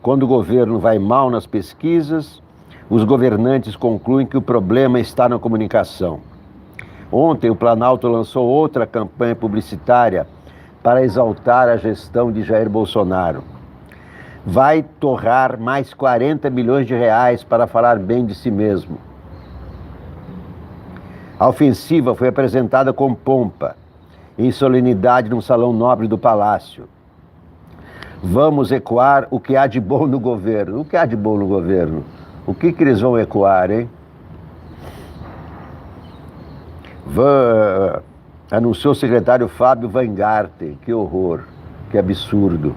Quando o governo vai mal nas pesquisas, os governantes concluem que o problema está na comunicação. Ontem, o Planalto lançou outra campanha publicitária para exaltar a gestão de Jair Bolsonaro. Vai torrar mais 40 milhões de reais para falar bem de si mesmo. A ofensiva foi apresentada com pompa, em solenidade num salão nobre do Palácio. Vamos ecoar o que há de bom no governo. O que há de bom no governo? O que eles vão ecoar, hein? Anunciou o secretário Fábio Weingarten. Que horror, que absurdo.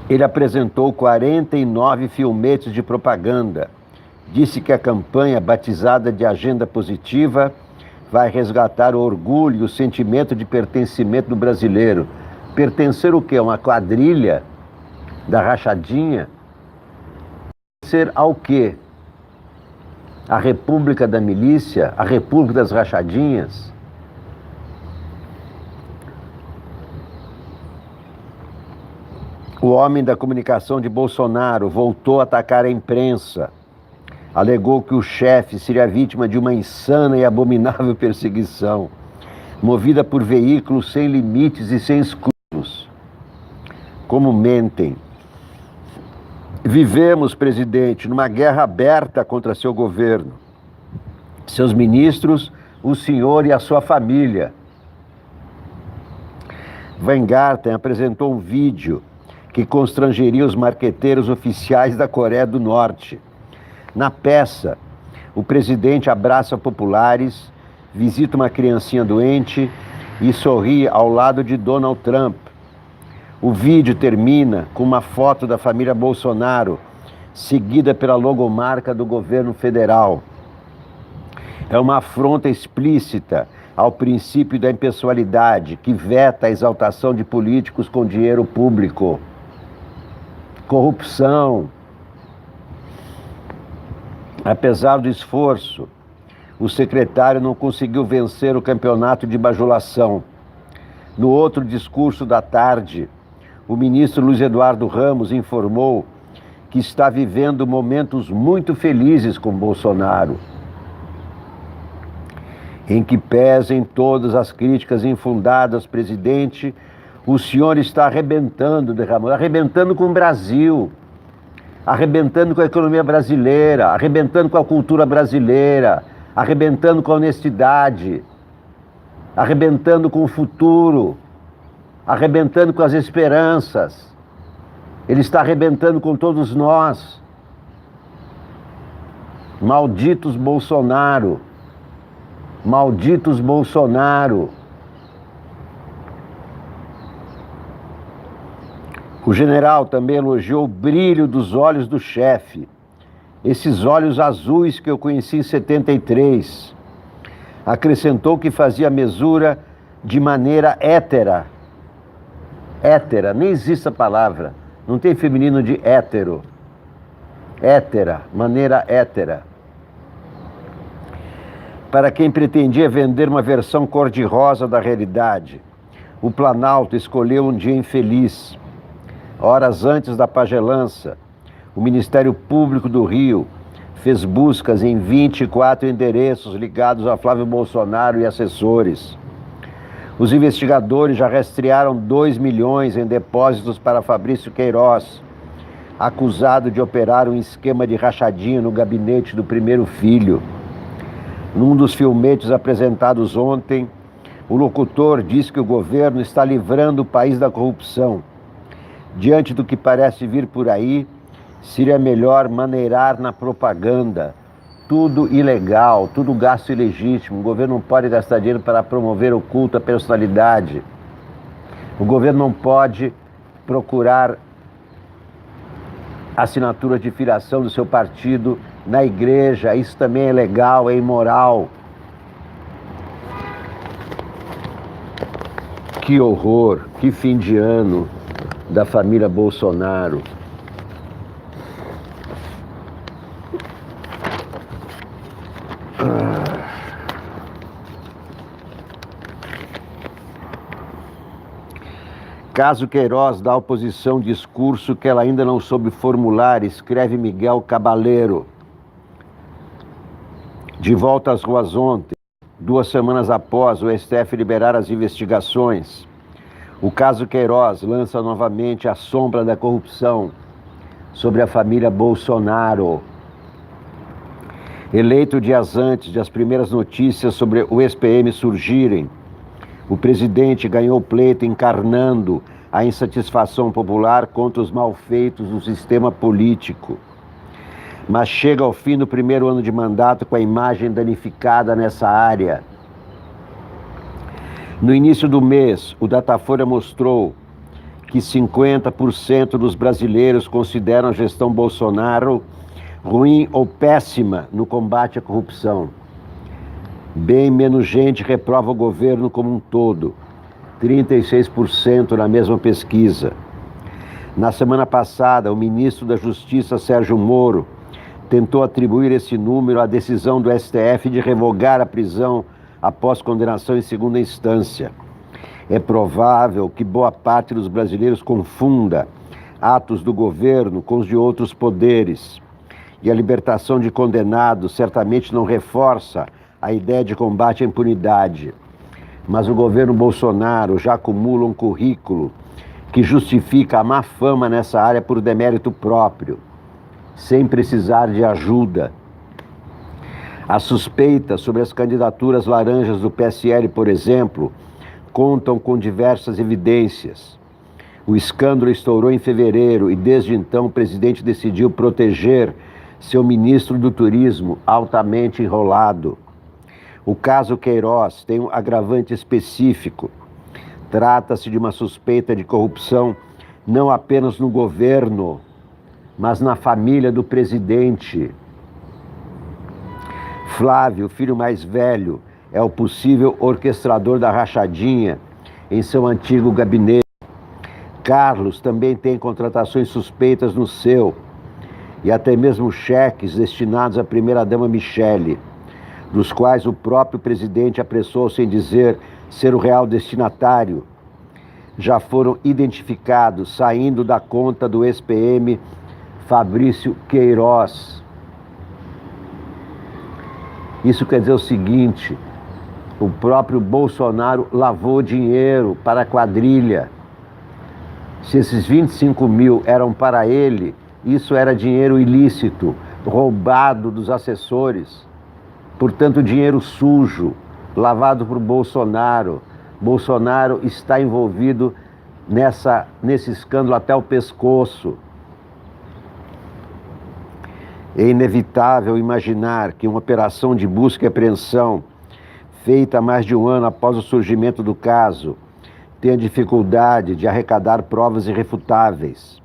Ele apresentou 49 filmetes de propaganda. Disse que a campanha, batizada de Agenda Positiva, vai resgatar o orgulho e o sentimento de pertencimento do brasileiro. Pertencer o quê? Uma quadrilha da rachadinha? Pertencer ao quê? A República da Milícia? A República das Rachadinhas? O homem da comunicação de Bolsonaro voltou a atacar a imprensa. Alegou que o chefe seria vítima de uma insana e abominável perseguição, movida por veículos sem limites e sem escrúpulos. Como mentem. Vivemos, presidente, numa guerra aberta contra seu governo, seus ministros, o senhor e a sua família. Weingarten apresentou um vídeo que constrangeria os marqueteiros oficiais da Coreia do Norte. Na peça, o presidente abraça populares, visita uma criancinha doente e sorri ao lado de Donald Trump. O vídeo termina com uma foto da família Bolsonaro, seguida pela logomarca do governo federal. É uma afronta explícita ao princípio da impessoalidade, que veta a exaltação de políticos com dinheiro público. Corrupção. Apesar do esforço, o secretário não conseguiu vencer o campeonato de bajulação. No outro discurso da tarde, o ministro Luiz Eduardo Ramos informou que está vivendo momentos muito felizes com Bolsonaro, em que pesem todas as críticas infundadas, presidente, o senhor está arrebentando com o Brasil, arrebentando com a economia brasileira, arrebentando com a cultura brasileira, arrebentando com a honestidade, arrebentando com o futuro, arrebentando com as esperanças. Ele está arrebentando com todos nós. Malditos Bolsonaro. Malditos Bolsonaro. O general também elogiou o brilho dos olhos do chefe. Esses olhos azuis que eu conheci em 73. Acrescentou que fazia mesura de maneira hétera. Hétera, nem existe a palavra. Não tem feminino de hétero. Hétera, maneira hétera. Para quem pretendia vender uma versão cor-de-rosa da realidade, o Planalto escolheu um dia infeliz. Horas antes da pagelança, o Ministério Público do Rio fez buscas em 24 endereços ligados a Flávio Bolsonaro e assessores. Os investigadores já rastrearam 2 milhões em depósitos para Fabrício Queiroz, acusado de operar um esquema de rachadinha no gabinete do primeiro filho. Num dos filmetes apresentados ontem, o locutor diz que o governo está livrando o país da corrupção. Diante do que parece vir por aí, seria melhor maneirar na propaganda. Tudo ilegal, tudo gasto ilegítimo. O governo não pode gastar dinheiro para promover o culto à personalidade. O governo não pode procurar assinatura de filiação do seu partido na igreja. Isso também é ilegal, é imoral. Que horror, que fim de ano da família Bolsonaro. Caso Queiroz dá à oposição discurso que ela ainda não soube formular, escreve Miguel Cabaleiro. De volta às ruas ontem, 2 semanas após o STF liberar as investigações, o caso Queiroz lança novamente a sombra da corrupção sobre a família Bolsonaro. Eleito dias antes de as primeiras notícias sobre o ex-PM surgirem, o presidente ganhou o pleito encarnando a insatisfação popular contra os malfeitos do sistema político. Mas chega ao fim do primeiro ano de mandato com a imagem danificada nessa área. No início do mês, o Datafolha mostrou que 50% dos brasileiros consideram a gestão Bolsonaro ruim ou péssima no combate à corrupção. Bem menos gente reprova o governo como um todo, 36% na mesma pesquisa. Na semana passada, o ministro da Justiça, Sérgio Moro, tentou atribuir esse número à decisão do STF de revogar a prisão após condenação em segunda instância. É provável que boa parte dos brasileiros confunda atos do governo com os de outros poderes. E a libertação de condenados certamente não reforça a ideia de combate à impunidade. Mas o governo Bolsonaro já acumula um currículo que justifica a má fama nessa área por demérito próprio, sem precisar de ajuda. As suspeitas sobre as candidaturas laranjas do PSL, por exemplo, contam com diversas evidências. O escândalo estourou em fevereiro e desde então o presidente decidiu proteger seu ministro do Turismo altamente enrolado. O caso Queiroz tem um agravante específico. Trata-se de uma suspeita de corrupção não apenas no governo, mas na família do presidente. Flávio, filho mais velho, é o possível orquestrador da rachadinha em seu antigo gabinete. Carlos também tem contratações suspeitas no seu, e até mesmo cheques destinados à primeira-dama Michele, dos quais o próprio presidente apressou-se em dizer ser o real destinatário, já foram identificados saindo da conta do ex-PM Fabrício Queiroz. Isso quer dizer o seguinte: o próprio Bolsonaro lavou dinheiro para a quadrilha. Se esses 25 mil eram para ele, isso era dinheiro ilícito, roubado dos assessores. Portanto, dinheiro sujo, lavado por Bolsonaro. Bolsonaro está envolvido nesse escândalo até o pescoço. É inevitável imaginar que uma operação de busca e apreensão, feita há mais de um ano após o surgimento do caso, tenha dificuldade de arrecadar provas irrefutáveis.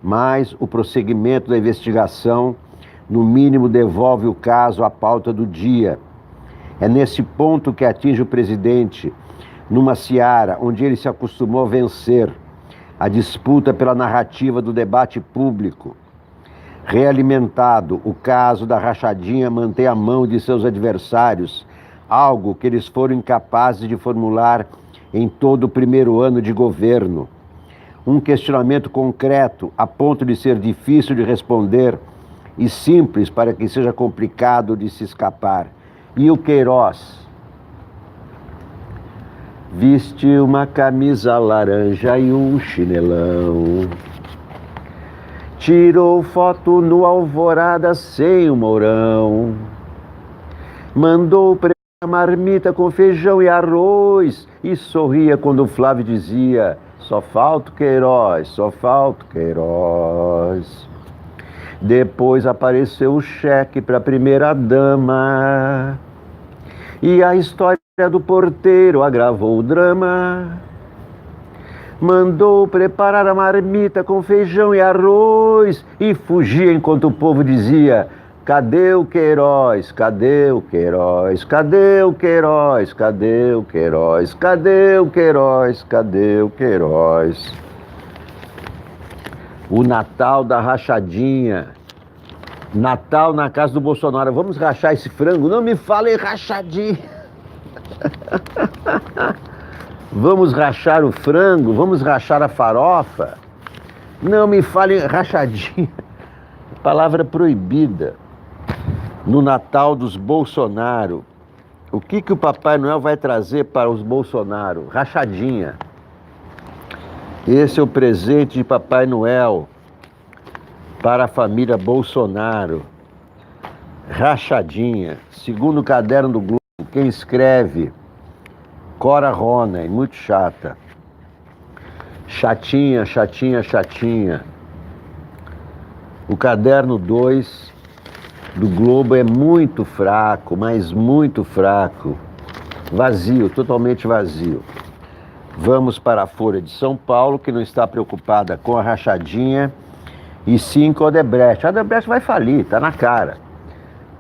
Mas o prosseguimento da investigação, no mínimo, devolve o caso à pauta do dia. É nesse ponto que atinge o presidente, numa seara onde ele se acostumou a vencer, a disputa pela narrativa do debate público. Realimentado, o caso da rachadinha mantém a mão de seus adversários, algo que eles foram incapazes de formular em todo o primeiro ano de governo. Um questionamento concreto, a ponto de ser difícil de responder e simples para que seja complicado de se escapar. E o Queiroz? Viste uma camisa laranja e um chinelão. Tirou foto no Alvorada sem o Mourão. Mandou preparar marmita com feijão e arroz. E sorria quando o Flávio dizia: só falta o Queiroz, só falta o Queiroz. Depois apareceu o cheque para a primeira-dama. E a história do porteiro agravou o drama. Mandou preparar a marmita com feijão e arroz. E fugia enquanto o povo dizia: Cadê o Queiroz? Cadê o Queiroz? Cadê o Queiroz? Cadê o Queiroz? Cadê o Queiroz? Cadê o Queiroz? O Natal da rachadinha. Natal na casa do Bolsonaro. Vamos rachar esse frango? Não me falem rachadinha. Vamos rachar o frango? Vamos rachar a farofa? Não me falem rachadinha. Palavra proibida. No Natal dos Bolsonaro. O que o Papai Noel vai trazer para os Bolsonaro? Rachadinha. Esse é o presente de Papai Noel para a família Bolsonaro. Rachadinha. Segundo o caderno do Globo, quem escreve? Cora Rona, muito chata. Chatinha, chatinha, chatinha. O caderno 2 do Globo é muito fraco, mas muito fraco. Vazio, totalmente vazio. Vamos para a Folha de São Paulo, que não está preocupada com a rachadinha, e sim com a Odebrecht. A Odebrecht vai falir, tá na cara.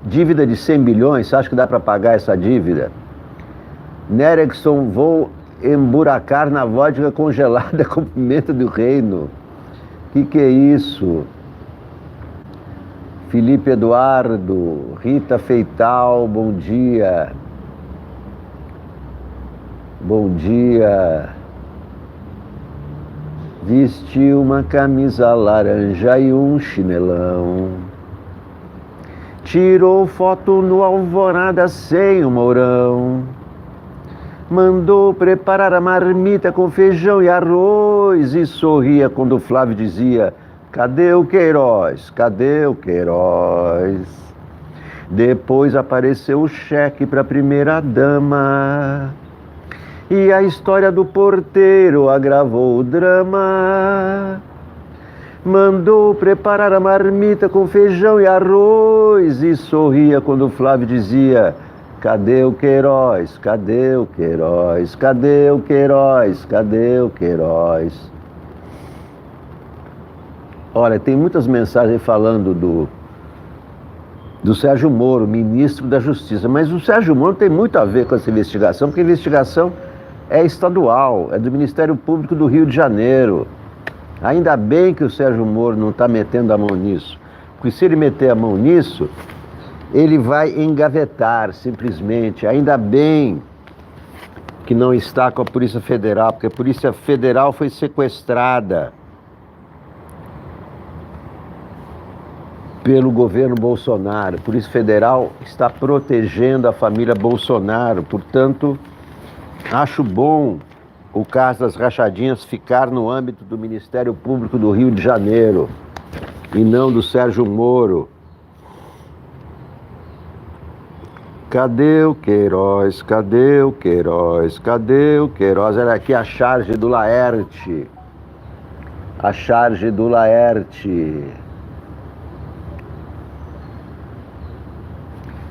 Dívida de 100 bilhões, você acha que dá para pagar essa dívida? Nerexon, vou emburacar na vodka congelada com pimenta do reino. Que é isso? Felipe Eduardo, Rita Feital, bom dia. Bom dia. Vestiu uma camisa laranja e um chinelão. Tirou foto no Alvorada sem o Mourão. Mandou preparar a marmita com feijão e arroz e sorria quando o Flávio dizia: cadê o Queiroz? Cadê o Queiroz? Depois apareceu o cheque para a primeira dama. E a história do porteiro agravou o drama. Mandou preparar a marmita com feijão e arroz e sorria quando o Flávio dizia: cadê o Queiroz? Cadê o Queiroz? Cadê o Queiroz? Cadê o Queiroz? Olha, tem muitas mensagens falando do Sérgio Moro, ministro da Justiça, mas o Sérgio Moro tem muito a ver com essa investigação, porque a investigação é estadual, é do Ministério Público do Rio de Janeiro. Ainda bem que o Sérgio Moro não está metendo a mão nisso, porque se ele meter a mão nisso, ele vai engavetar simplesmente. Ainda bem que não está com a Polícia Federal, porque a Polícia Federal foi sequestrada pelo governo Bolsonaro. A Polícia Federal está protegendo a família Bolsonaro, portanto, acho bom o caso das rachadinhas ficar no âmbito do Ministério Público do Rio de Janeiro e não do Sérgio Moro. Cadê o Queiroz? Cadê o Queiroz? Cadê o Queiroz? Era aqui a charge do Laerte. A charge do Laerte.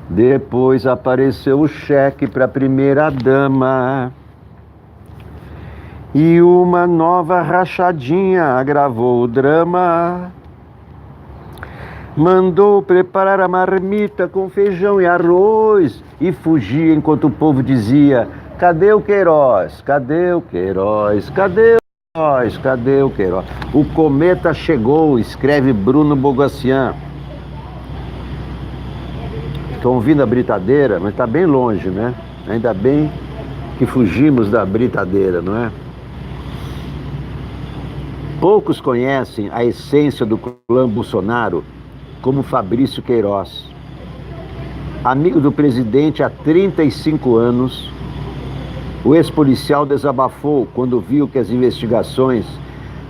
Depois apareceu o cheque para a primeira dama. E uma nova rachadinha agravou o drama. Mandou preparar a marmita com feijão e arroz e fugia enquanto o povo dizia: cadê o Queiroz? Cadê o Queiroz? Cadê o Queiroz? Cadê o Queiroz? O cometa chegou, escreve Bruno Bogacian. Estão ouvindo a britadeira, mas está bem longe, né? Ainda bem que fugimos da britadeira, não é? Poucos conhecem a essência do clã Bolsonaro como Fabrício Queiroz. Amigo do presidente há 35 anos, o ex-policial desabafou quando viu que as investigações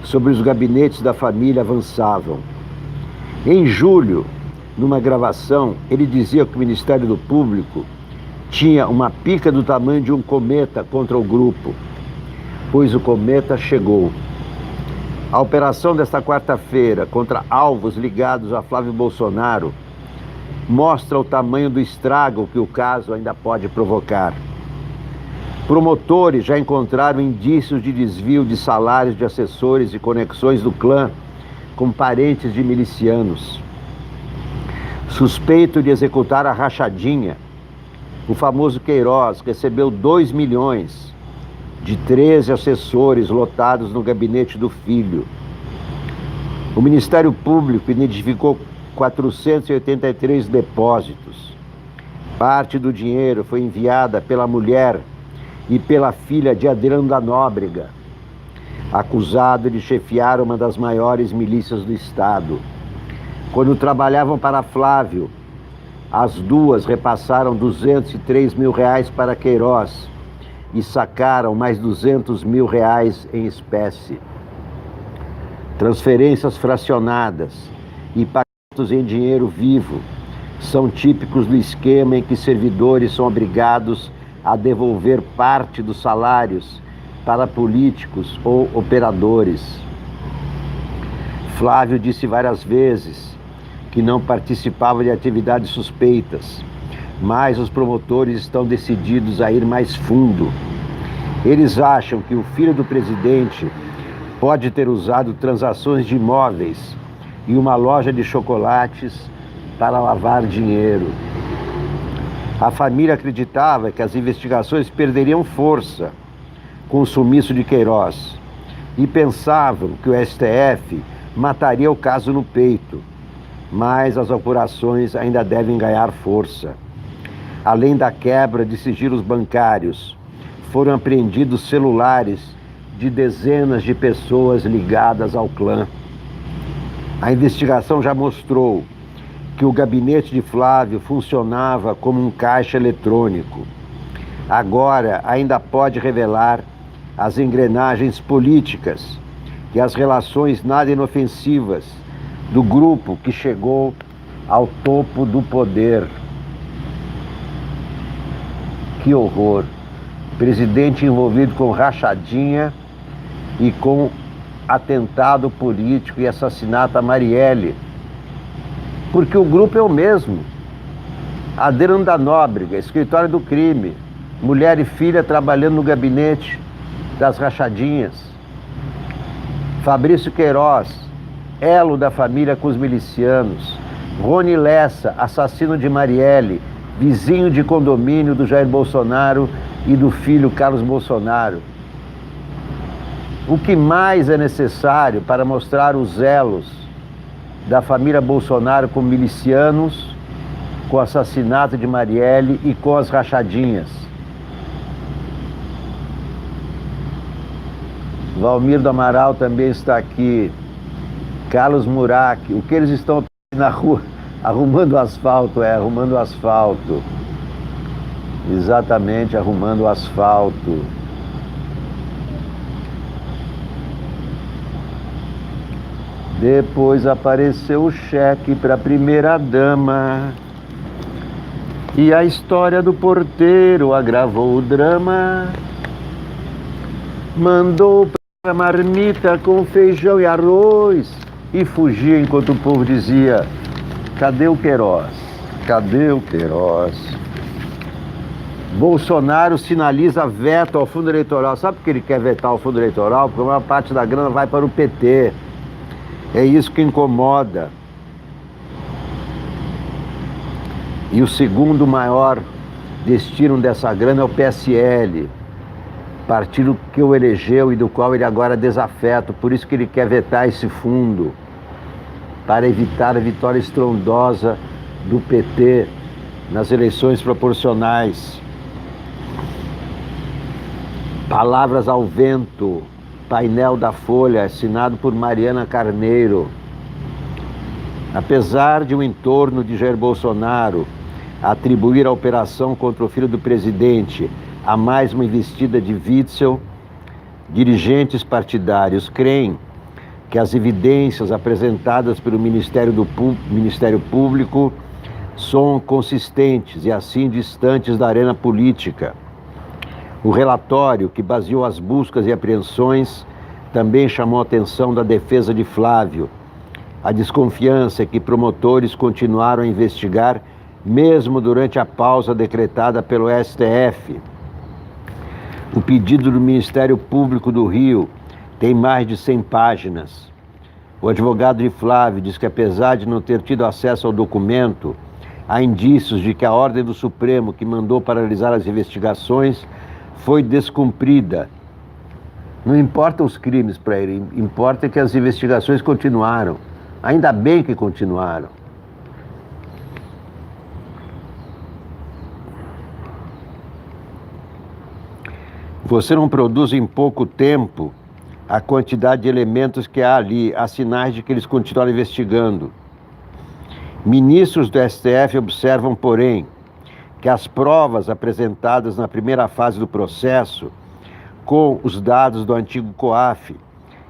sobre os gabinetes da família avançavam. Em julho, numa gravação, ele dizia que o Ministério Público tinha uma pica do tamanho de um cometa contra o grupo, pois o cometa chegou. A operação desta quarta-feira contra alvos ligados a Flávio Bolsonaro mostra o tamanho do estrago que o caso ainda pode provocar. Promotores já encontraram indícios de desvio de salários de assessores e conexões do clã com parentes de milicianos. Suspeito de executar a rachadinha, o famoso Queiroz recebeu 2 milhões de 13 assessores lotados no gabinete do filho. O Ministério Público identificou 483 depósitos. Parte do dinheiro foi enviada pela mulher e pela filha de Adriano da Nóbrega, acusado de chefiar uma das maiores milícias do Estado. Quando trabalhavam para Flávio, as duas repassaram 203 mil reais para Queiroz e sacaram mais 200 mil reais em espécie. Transferências fracionadas e pagamentos em dinheiro vivo são típicos do esquema em que servidores são obrigados a devolver parte dos salários para políticos ou operadores. Flávio disse várias vezes que não participava de atividades suspeitas, mas os promotores estão decididos a ir mais fundo. Eles acham que o filho do presidente pode ter usado transações de imóveis e uma loja de chocolates para lavar dinheiro. A família acreditava que as investigações perderiam força com o sumiço de Queiroz e pensavam que o STF mataria o caso no peito, mas as apurações ainda devem ganhar força. Além da quebra de sigilos bancários, foram apreendidos celulares de dezenas de pessoas ligadas ao clã. A investigação já mostrou que o gabinete de Flávio funcionava como um caixa eletrônico. Agora ainda pode revelar as engrenagens políticas e as relações nada inofensivas do grupo que chegou ao topo do poder. Que horror! Presidente envolvido com rachadinha e com atentado político e assassinato a Marielle. Porque o grupo é o mesmo. Adriano da Nóbrega, escritório do crime, mulher e filha trabalhando no gabinete das rachadinhas. Fabrício Queiroz, elo da família com os milicianos. Rony Lessa, assassino de Marielle, vizinho de condomínio do Jair Bolsonaro e do filho Carlos Bolsonaro. O que mais é necessário para mostrar os elos da família Bolsonaro com milicianos, com o assassinato de Marielle e com as rachadinhas? Valmir do Amaral também está aqui. Carlos Murac, o que eles estão na rua? Arrumando o asfalto, arrumando o asfalto. Exatamente, arrumando o asfalto. Depois apareceu o cheque para a primeira-dama. E a história do porteiro agravou o drama. Mandou para a marmita com feijão e arroz e fugia enquanto o povo dizia: cadê o Queiroz? Cadê o Queiroz? Bolsonaro sinaliza veto ao fundo eleitoral. Sabe por que ele quer vetar o fundo eleitoral? Porque a maior parte da grana vai para o PT. É isso que incomoda. E o segundo maior destino dessa grana é o PSL, partido que o elegeu e do qual ele agora é desafeto. Por isso que ele quer vetar esse fundo, para evitar a vitória estrondosa do PT nas eleições proporcionais. Palavras ao vento, painel da Folha, assinado por Mariana Carneiro. Apesar de o entorno de Jair Bolsonaro atribuir a operação contra o filho do presidente a mais uma investida de Witzel, dirigentes partidários creem que as evidências apresentadas pelo Ministério Público são consistentes e assim distantes da arena política. O relatório, que baseou as buscas e apreensões, também chamou a atenção da defesa de Flávio. A desconfiança é que promotores continuaram a investigar mesmo durante a pausa decretada pelo STF. O pedido do Ministério Público do Rio tem mais de 100 páginas. O advogado de Flávio diz que, apesar de não ter tido acesso ao documento, há indícios de que a ordem do Supremo, que mandou paralisar as investigações, foi descumprida. Não importam os crimes para ele, importa que as investigações continuaram. Ainda bem que continuaram. Você não produz em pouco tempo a quantidade de elementos que há ali, há sinais de que eles continuaram investigando. Ministros do STF observam, porém, que as provas apresentadas na primeira fase do processo, com os dados do antigo COAF,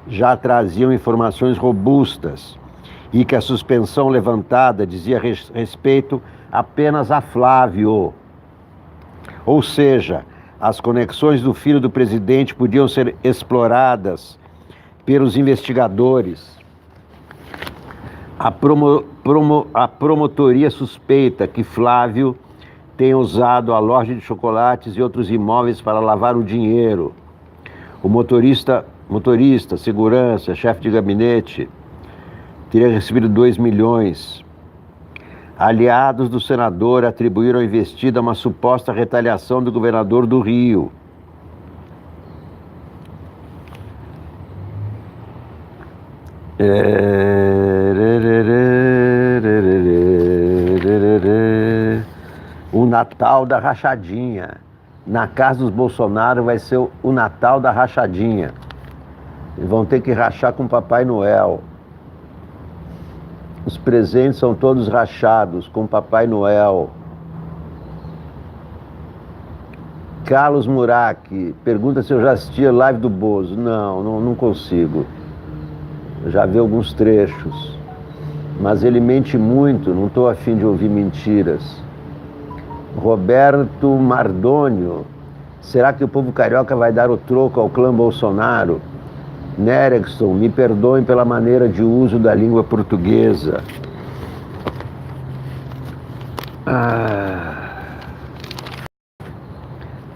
já traziam informações robustas e que a suspensão levantada dizia respeito apenas a Flávio. Ou seja, as conexões do filho do presidente podiam ser exploradas pelos investigadores. A promotoria suspeita que Flávio tenha usado a loja de chocolates e outros imóveis para lavar o dinheiro. O motorista, segurança, chefe de gabinete, teria recebido 2 milhões. Aliados do senador atribuíram a investida uma suposta retaliação do governador do Rio. O Natal da rachadinha. Na casa dos Bolsonaro vai ser o Natal da rachadinha. Eles vão ter que rachar com o Papai Noel. Os presentes são todos rachados com Papai Noel. Carlos Murac pergunta se eu já assisti a live do Bozo. Não consigo. Eu já vi alguns trechos. Mas ele mente muito, não estou afim de ouvir mentiras. Roberto Mardônio. Será que o povo carioca vai dar o troco ao clã Bolsonaro? Neregson, me perdoem pela maneira de uso da língua portuguesa.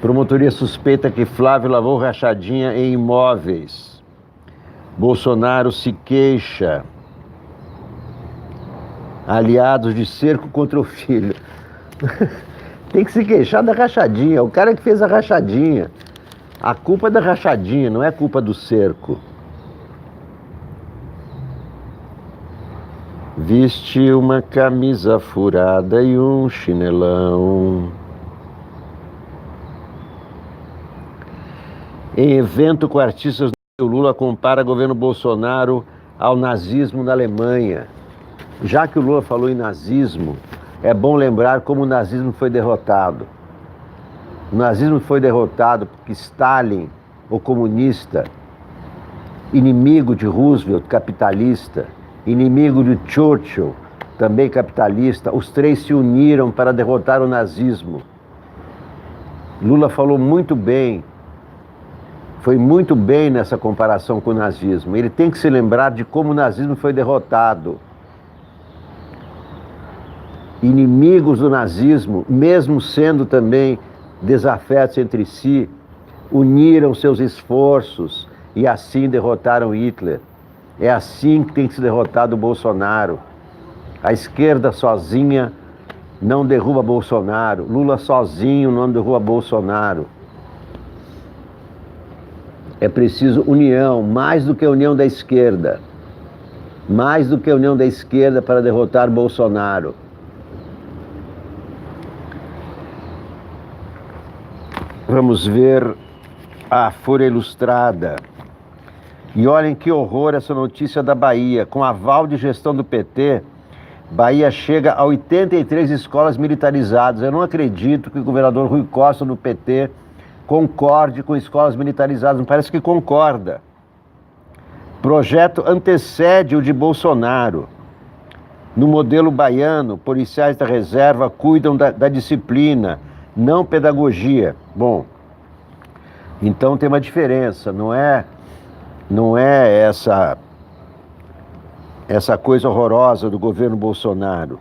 Promotoria suspeita que Flávio lavou rachadinha em imóveis. Bolsonaro se queixa. Aliados de cerco contra o filho. Tem que se queixar da rachadinha. O cara que fez a rachadinha. A culpa é da rachadinha, não é culpa do cerco. Viste uma camisa furada e um chinelão. Em evento com artistas, o Lula compara o governo Bolsonaro ao nazismo na Alemanha. Já que o Lula falou em nazismo, é bom lembrar como o nazismo foi derrotado. O nazismo foi derrotado porque Stalin, o comunista, inimigo de Roosevelt, capitalista, inimigo de Churchill, também capitalista, os três se uniram para derrotar o nazismo. Lula falou muito bem, foi muito bem nessa comparação com o nazismo. Ele tem que se lembrar de como o nazismo foi derrotado. Inimigos do nazismo, mesmo sendo também desafetos entre si, uniram seus esforços e assim derrotaram Hitler. É assim que tem que se derrotar o Bolsonaro. A esquerda sozinha não derruba Bolsonaro. Lula sozinho não derruba Bolsonaro. É preciso união, mais do que a união da esquerda. Mais do que a união da esquerda para derrotar Bolsonaro. Vamos ver a Folha Ilustrada. E olhem que horror essa notícia da Bahia. Com aval de gestão do PT, Bahia chega a 83 escolas militarizadas. Eu não acredito que o governador Rui Costa, do PT, concorde com escolas militarizadas. Não parece que concorda. Projeto antecede o de Bolsonaro. No modelo baiano, policiais da reserva cuidam da disciplina, não pedagogia. Bom, então tem uma diferença, não é essa coisa horrorosa do governo Bolsonaro.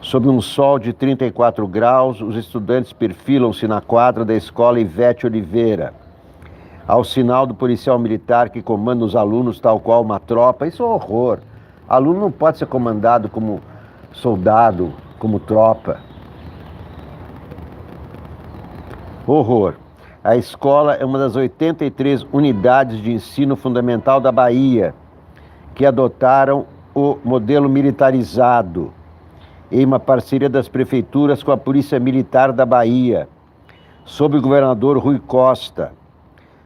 Sob um sol de 34 graus, os estudantes perfilam-se na quadra da escola Ivete Oliveira. ao sinal do policial militar que comanda os alunos tal qual uma tropa. Isso é um horror. Aluno não pode ser comandado como soldado, como tropa. Horror. A escola é uma das 83 unidades de ensino fundamental da Bahia que adotaram o modelo militarizado em uma parceria das prefeituras com a Polícia Militar da Bahia, sob o governador Rui Costa.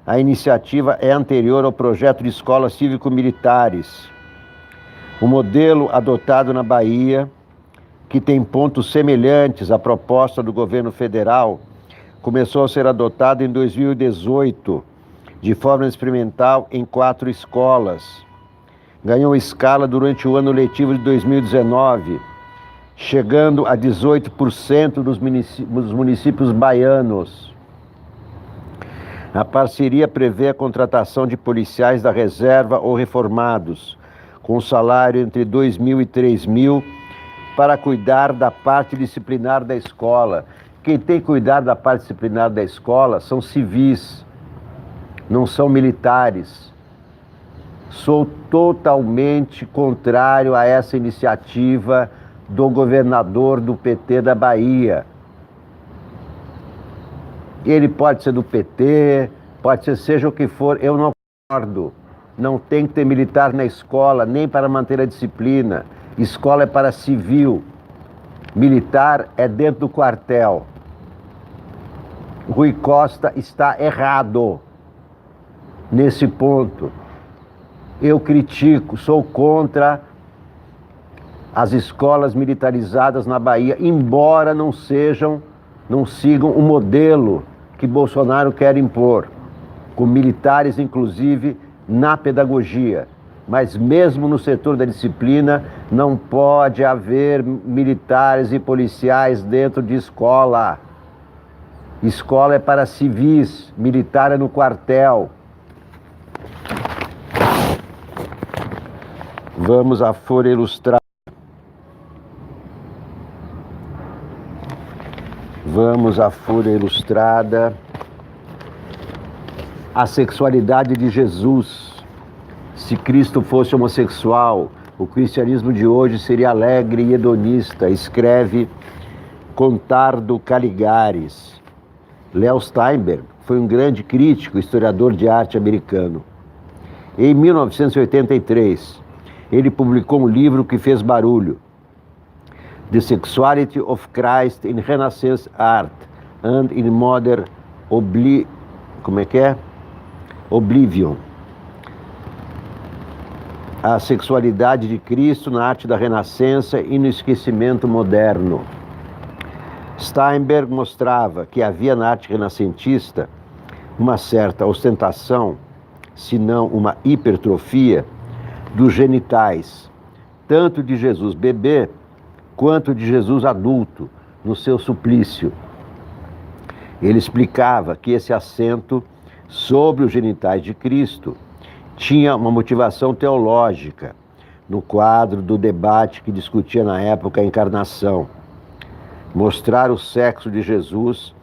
A iniciativa é anterior ao projeto de escolas cívico-militares. O modelo adotado na Bahia, que tem pontos semelhantes à proposta do governo federal, começou a ser adotado em 2018, de forma experimental em 4 escolas. Ganhou escala durante o ano letivo de 2019, chegando a 18% dos municípios baianos. A parceria prevê a contratação de policiais da reserva ou reformados, com salário entre 2.000 e 3.000, para cuidar da parte disciplinar da escola. Quem tem que cuidar da parte disciplinar da escola são civis, não são militares. Sou totalmente contrário a essa iniciativa do governador do PT da Bahia. Ele pode ser do PT, pode ser seja o que for, eu não concordo. Não tem que ter militar na escola, nem para manter a disciplina. Escola é para civil. Militar é dentro do quartel. Rui Costa está errado nesse ponto. Eu critico, sou contra as escolas militarizadas na Bahia, embora não sigam o modelo que Bolsonaro quer impor, com militares, inclusive, na pedagogia. Mas mesmo no setor da disciplina, não pode haver militares e policiais dentro de escola. Escola é para civis, militar é no quartel. Vamos à Folha Ilustrada. Vamos à Folha Ilustrada. A sexualidade de Jesus. Se Cristo fosse homossexual, o cristianismo de hoje seria alegre e hedonista, escreve Contardo Caligares. Léo Steinberg foi um grande crítico, historiador de arte americano. Em 1983, ele publicou um livro que fez barulho, The Sexuality of Christ in Renaissance Art and in Modern Oblivion. A sexualidade de Cristo na arte da Renascença e no esquecimento moderno. Steinberg mostrava que havia na arte renascentista uma certa ostentação, se não uma hipertrofia, dos genitais, tanto de Jesus bebê quanto de Jesus adulto, no seu suplício. Ele explicava que esse acento sobre os genitais de Cristo tinha uma motivação teológica, no quadro do debate que discutia na época a encarnação. Mostrar o sexo de Jesus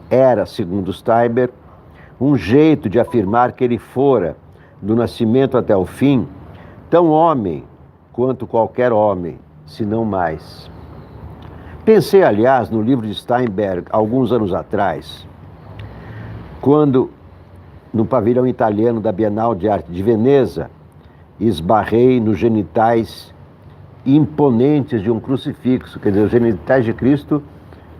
era, segundo Steinberg, um jeito de afirmar que ele fora, do nascimento até o fim, tão homem quanto qualquer homem, se não mais. Pensei, aliás, no livro de Steinberg, alguns anos atrás, quando, no pavilhão italiano da Bienal de Arte de Veneza, esbarrei nos genitais imponentes de um crucifixo, quer dizer, os genitais de Cristo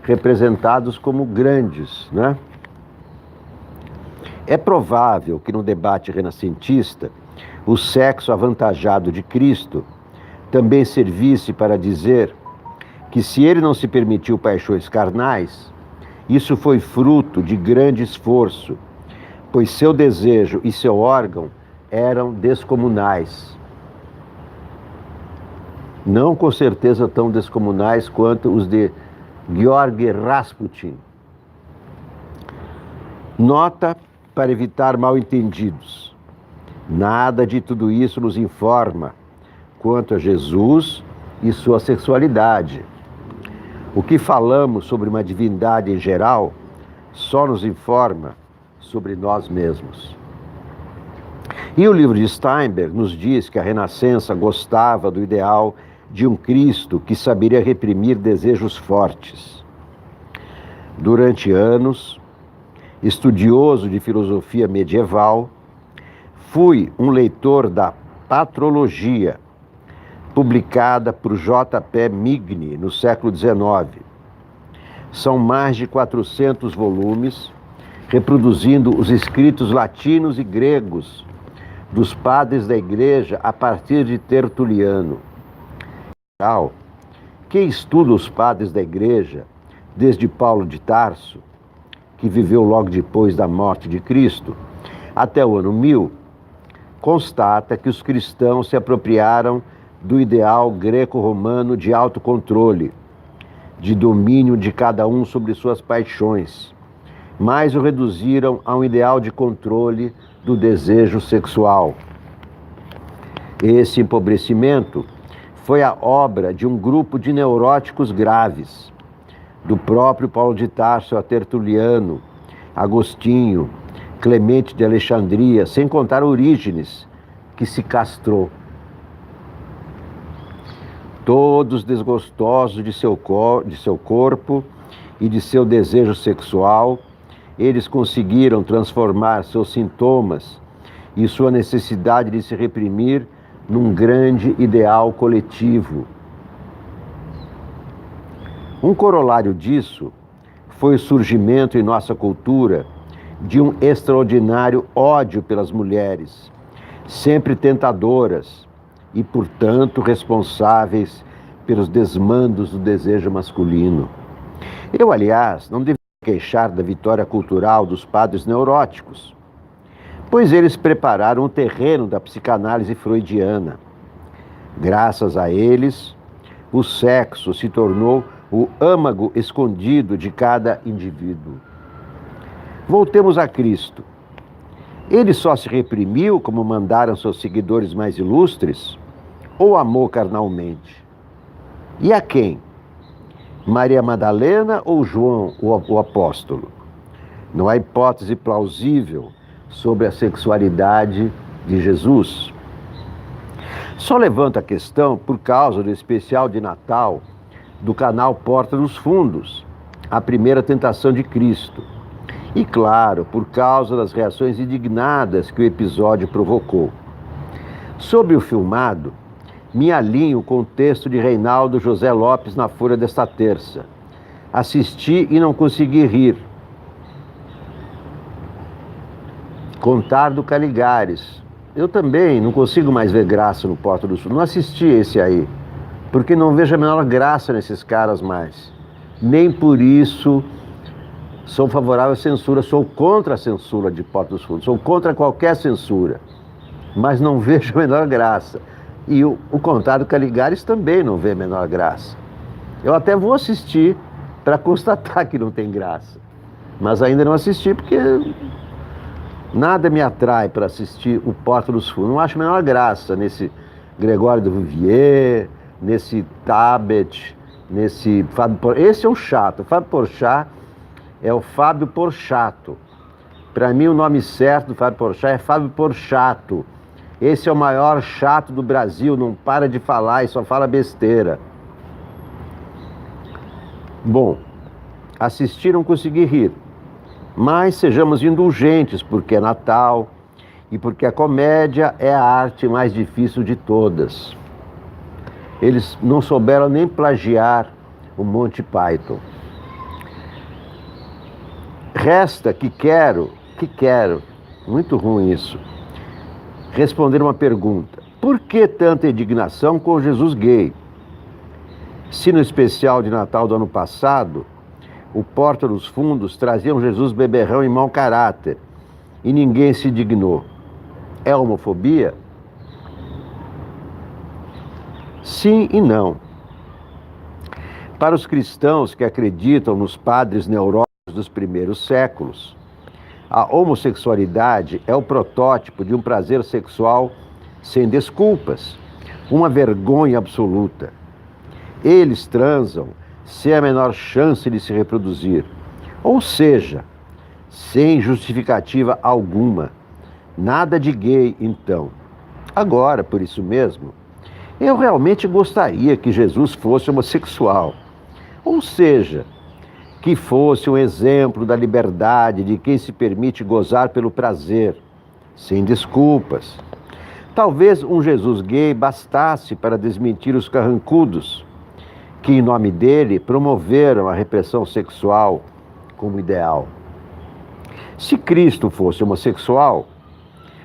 representados como grandes, né? É provável que no debate renascentista o sexo avantajado de Cristo também servisse para dizer que se ele não se permitiu paixões carnais, isso foi fruto de grande esforço, pois seu desejo e seu órgão eram descomunais. Não com certeza tão descomunais quanto os de Georg Rasputin. Nota para evitar mal-entendidos. Nada de tudo isso nos informa quanto a Jesus e sua sexualidade. O que falamos sobre uma divindade em geral só nos informa sobre nós mesmos. E o livro de Steinberg nos diz que a Renascença gostava do ideal de um Cristo que saberia reprimir desejos fortes. Durante anos, estudioso de filosofia medieval, fui um leitor da Patrologia, publicada por J.P. Migne no século XIX. São mais de 400 volumes, reproduzindo os escritos latinos e gregos dos padres da Igreja a partir de Tertuliano. Quem estuda os padres da Igreja, desde Paulo de Tarso, que viveu logo depois da morte de Cristo, até o ano 1000, constata que os cristãos se apropriaram do ideal greco-romano de autocontrole, de domínio de cada um sobre suas paixões, mas o reduziram a um ideal de controle do desejo sexual. Esse empobrecimento foi a obra de um grupo de neuróticos graves, do próprio Paulo de Tarso a Tertuliano, Agostinho, Clemente de Alexandria, sem contar Orígenes, que se castrou. Todos desgostosos de seu corpo e de seu desejo sexual, eles conseguiram transformar seus sintomas e sua necessidade de se reprimir num grande ideal coletivo. Um corolário disso foi o surgimento em nossa cultura de um extraordinário ódio pelas mulheres, sempre tentadoras e, portanto, responsáveis pelos desmandos do desejo masculino. Eu, aliás, não deveria queixar da vitória cultural dos padres neuróticos, pois eles prepararam o terreno da psicanálise freudiana. Graças a eles, o sexo se tornou o âmago escondido de cada indivíduo. Voltemos a Cristo. Ele só se reprimiu, como mandaram seus seguidores mais ilustres, ou amou carnalmente? E a quem? Maria Madalena ou João, o apóstolo? Não há hipótese plausível sobre a sexualidade de Jesus. Só levanto a questão por causa do especial de Natal do canal Porta dos Fundos, a primeira tentação de Cristo. E, claro, por causa das reações indignadas que o episódio provocou. Sobre o filmado, me alinho com o texto de Reinaldo José Lopes na Folha desta terça. Assisti e não consegui rir. Contar do Caligares. Eu também não consigo mais ver graça no Porta dos Fundos. Não assisti esse aí, porque não vejo a menor graça nesses caras mais. Nem por isso sou favorável à censura, sou contra a censura de Porta dos Fundos, sou contra qualquer censura, mas não vejo a menor graça. E o Contar do Caligares também não vê a menor graça. Eu até vou assistir para constatar que não tem graça, mas ainda não assisti porque nada me atrai para assistir o Porta dos Fundos. Não acho a menor graça nesse Gregório do Vivier, nesse Tabet, nesse Fábio Porchat. Esse é um chato. O Fábio Porchat é o Fábio Porchato. Para mim, o nome certo do Fábio Porchat é Fábio Porchato. Esse é o maior chato do Brasil, não para de falar e só fala besteira. Bom, assistir não consegui rir, mas sejamos indulgentes, porque é Natal e porque a comédia é a arte mais difícil de todas. Eles não souberam nem plagiar o Monty Python. Resta que quero, muito ruim isso, responder uma pergunta. Por que tanta indignação com Jesus gay? Se no especial de Natal do ano passado, o Porta dos Fundos trazia um Jesus beberrão e mau caráter, e ninguém se dignou. É homofobia? Sim e não. Para os cristãos que acreditam nos padres neuróticos dos primeiros séculos, a homossexualidade é o protótipo de um prazer sexual sem desculpas, uma vergonha absoluta. Eles transam sem a menor chance de se reproduzir, ou seja, sem justificativa alguma, Nada de gay, então. Agora, por isso mesmo, eu realmente gostaria que Jesus fosse homossexual. Ou seja, que fosse um exemplo da liberdade de quem se permite gozar pelo prazer, sem desculpas. Talvez um Jesus gay bastasse para desmentir os carrancudos, que em nome dele promoveram a repressão sexual como ideal. Se Cristo fosse homossexual,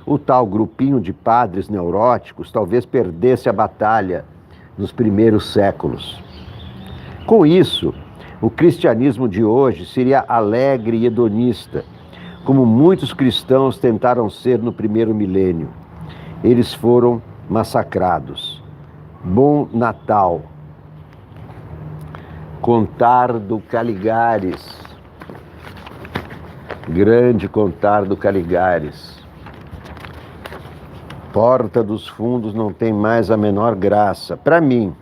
o tal grupinho de padres neuróticos talvez perdesse a batalha nos primeiros séculos. Com isso, o cristianismo de hoje seria alegre e hedonista, como muitos cristãos tentaram ser no primeiro milênio. Eles foram massacrados. Bom Natal. Contardo Caligares. Grande Contardo Caligares. Porta dos Fundos não tem mais a menor graça. Para mim.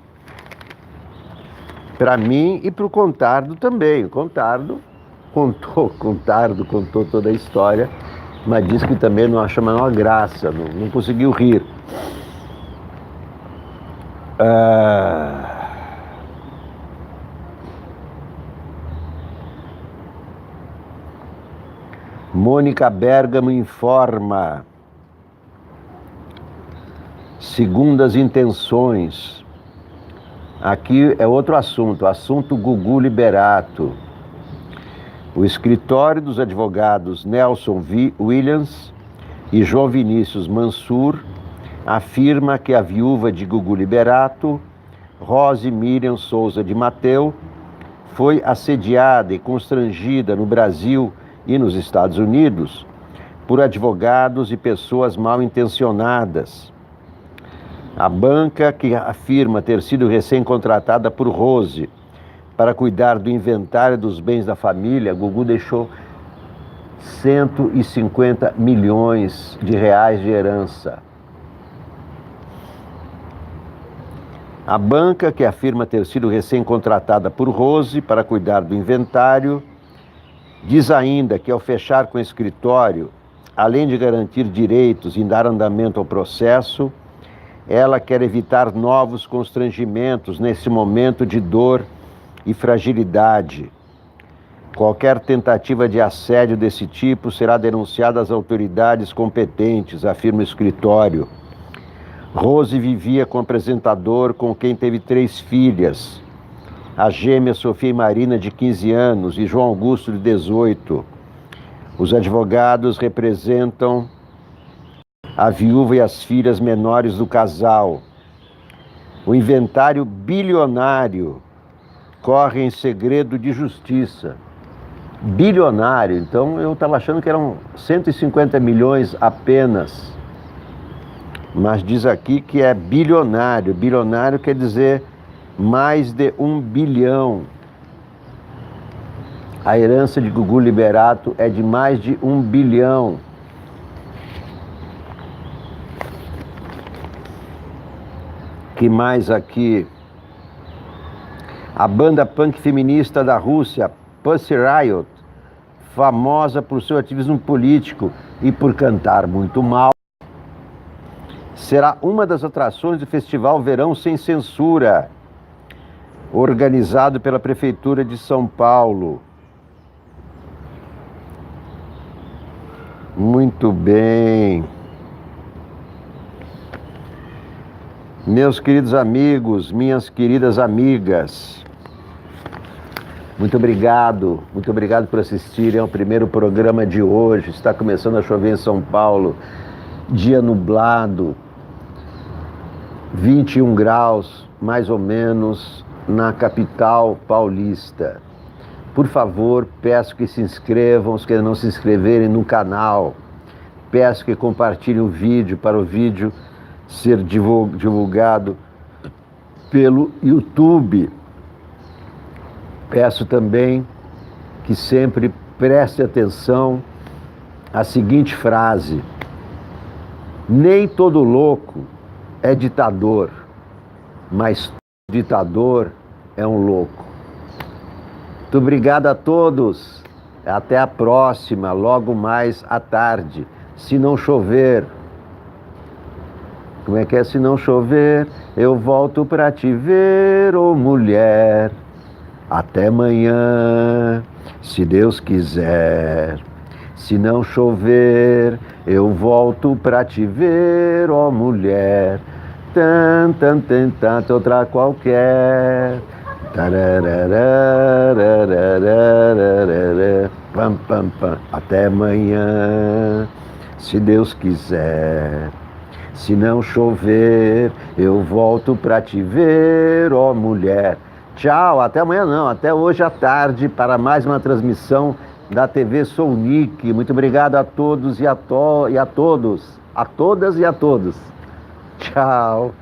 Para mim e para o Contardo também. O Contardo contou toda a história, mas disse que também não acha a menor graça, não conseguiu rir. Mônica Bergamo informa. Segundas intenções. Aqui é outro assunto Gugu Liberato. O escritório dos advogados Nelson V. Williams e João Vinícius Mansur afirma que a viúva de Gugu Liberato, Rose Miriam Souza de Mateu, foi assediada e constrangida no Brasil e nos Estados Unidos por advogados e pessoas mal intencionadas. A banca, que afirma ter sido recém-contratada por Rose para cuidar do inventário dos bens da família, Gugu deixou 150 milhões de reais de herança. A banca, que afirma ter sido recém-contratada por Rose para cuidar do inventário, diz ainda que ao fechar com o escritório, além de garantir direitos e dar andamento ao processo, ela quer evitar novos constrangimentos nesse momento de dor e fragilidade. Qualquer tentativa de assédio desse tipo será denunciada às autoridades competentes, afirma o escritório. Rose vivia com o apresentador com quem teve 3 filhas, a gêmea Sofia e Marina, de 15 anos, e João Augusto, de 18. Os advogados representam a viúva e as filhas menores do casal. O inventário bilionário corre em segredo de justiça. Bilionário, então eu estava achando que eram 150 milhões apenas. Mas diz aqui que é bilionário. Bilionário quer dizer mais de 1 bilhão. A herança de Gugu Liberato é de mais de 1 bilhão. Que mais aqui? A banda punk feminista da Rússia, Pussy Riot, famosa por seu ativismo político e por cantar muito mal, será uma das atrações do Festival Verão Sem Censura, organizado pela Prefeitura de São Paulo. Muito bem. Meus queridos amigos, minhas queridas amigas, muito obrigado por assistirem ao primeiro programa de hoje. Está começando a chover em São Paulo, dia nublado, 21 graus, mais ou menos, na capital paulista. Por favor, peço que se inscrevam, os que ainda não se inscreverem no canal. Peço que compartilhem o vídeo para o vídeo ser divulgado pelo YouTube. Peço também que sempre preste atenção à seguinte frase: nem todo louco é ditador, mas todo ditador é um louco. Muito obrigado a todos. Até a próxima, logo mais à tarde. Se não chover, como é que é? Se não chover, eu volto pra te ver, ô mulher. Até amanhã, se Deus quiser. Se não chover, eu volto pra te ver, ó mulher. Tan, tan, tan, tan, outra qualquer. Tararararararararara. Pam, pam, pam. Até amanhã, se Deus quiser. Se não chover, eu volto pra te ver, ó mulher. Tchau, até amanhã não, até hoje à tarde para mais uma transmissão da TV Sounic. Muito obrigado a todos e a todos, a todas e a todos. Tchau.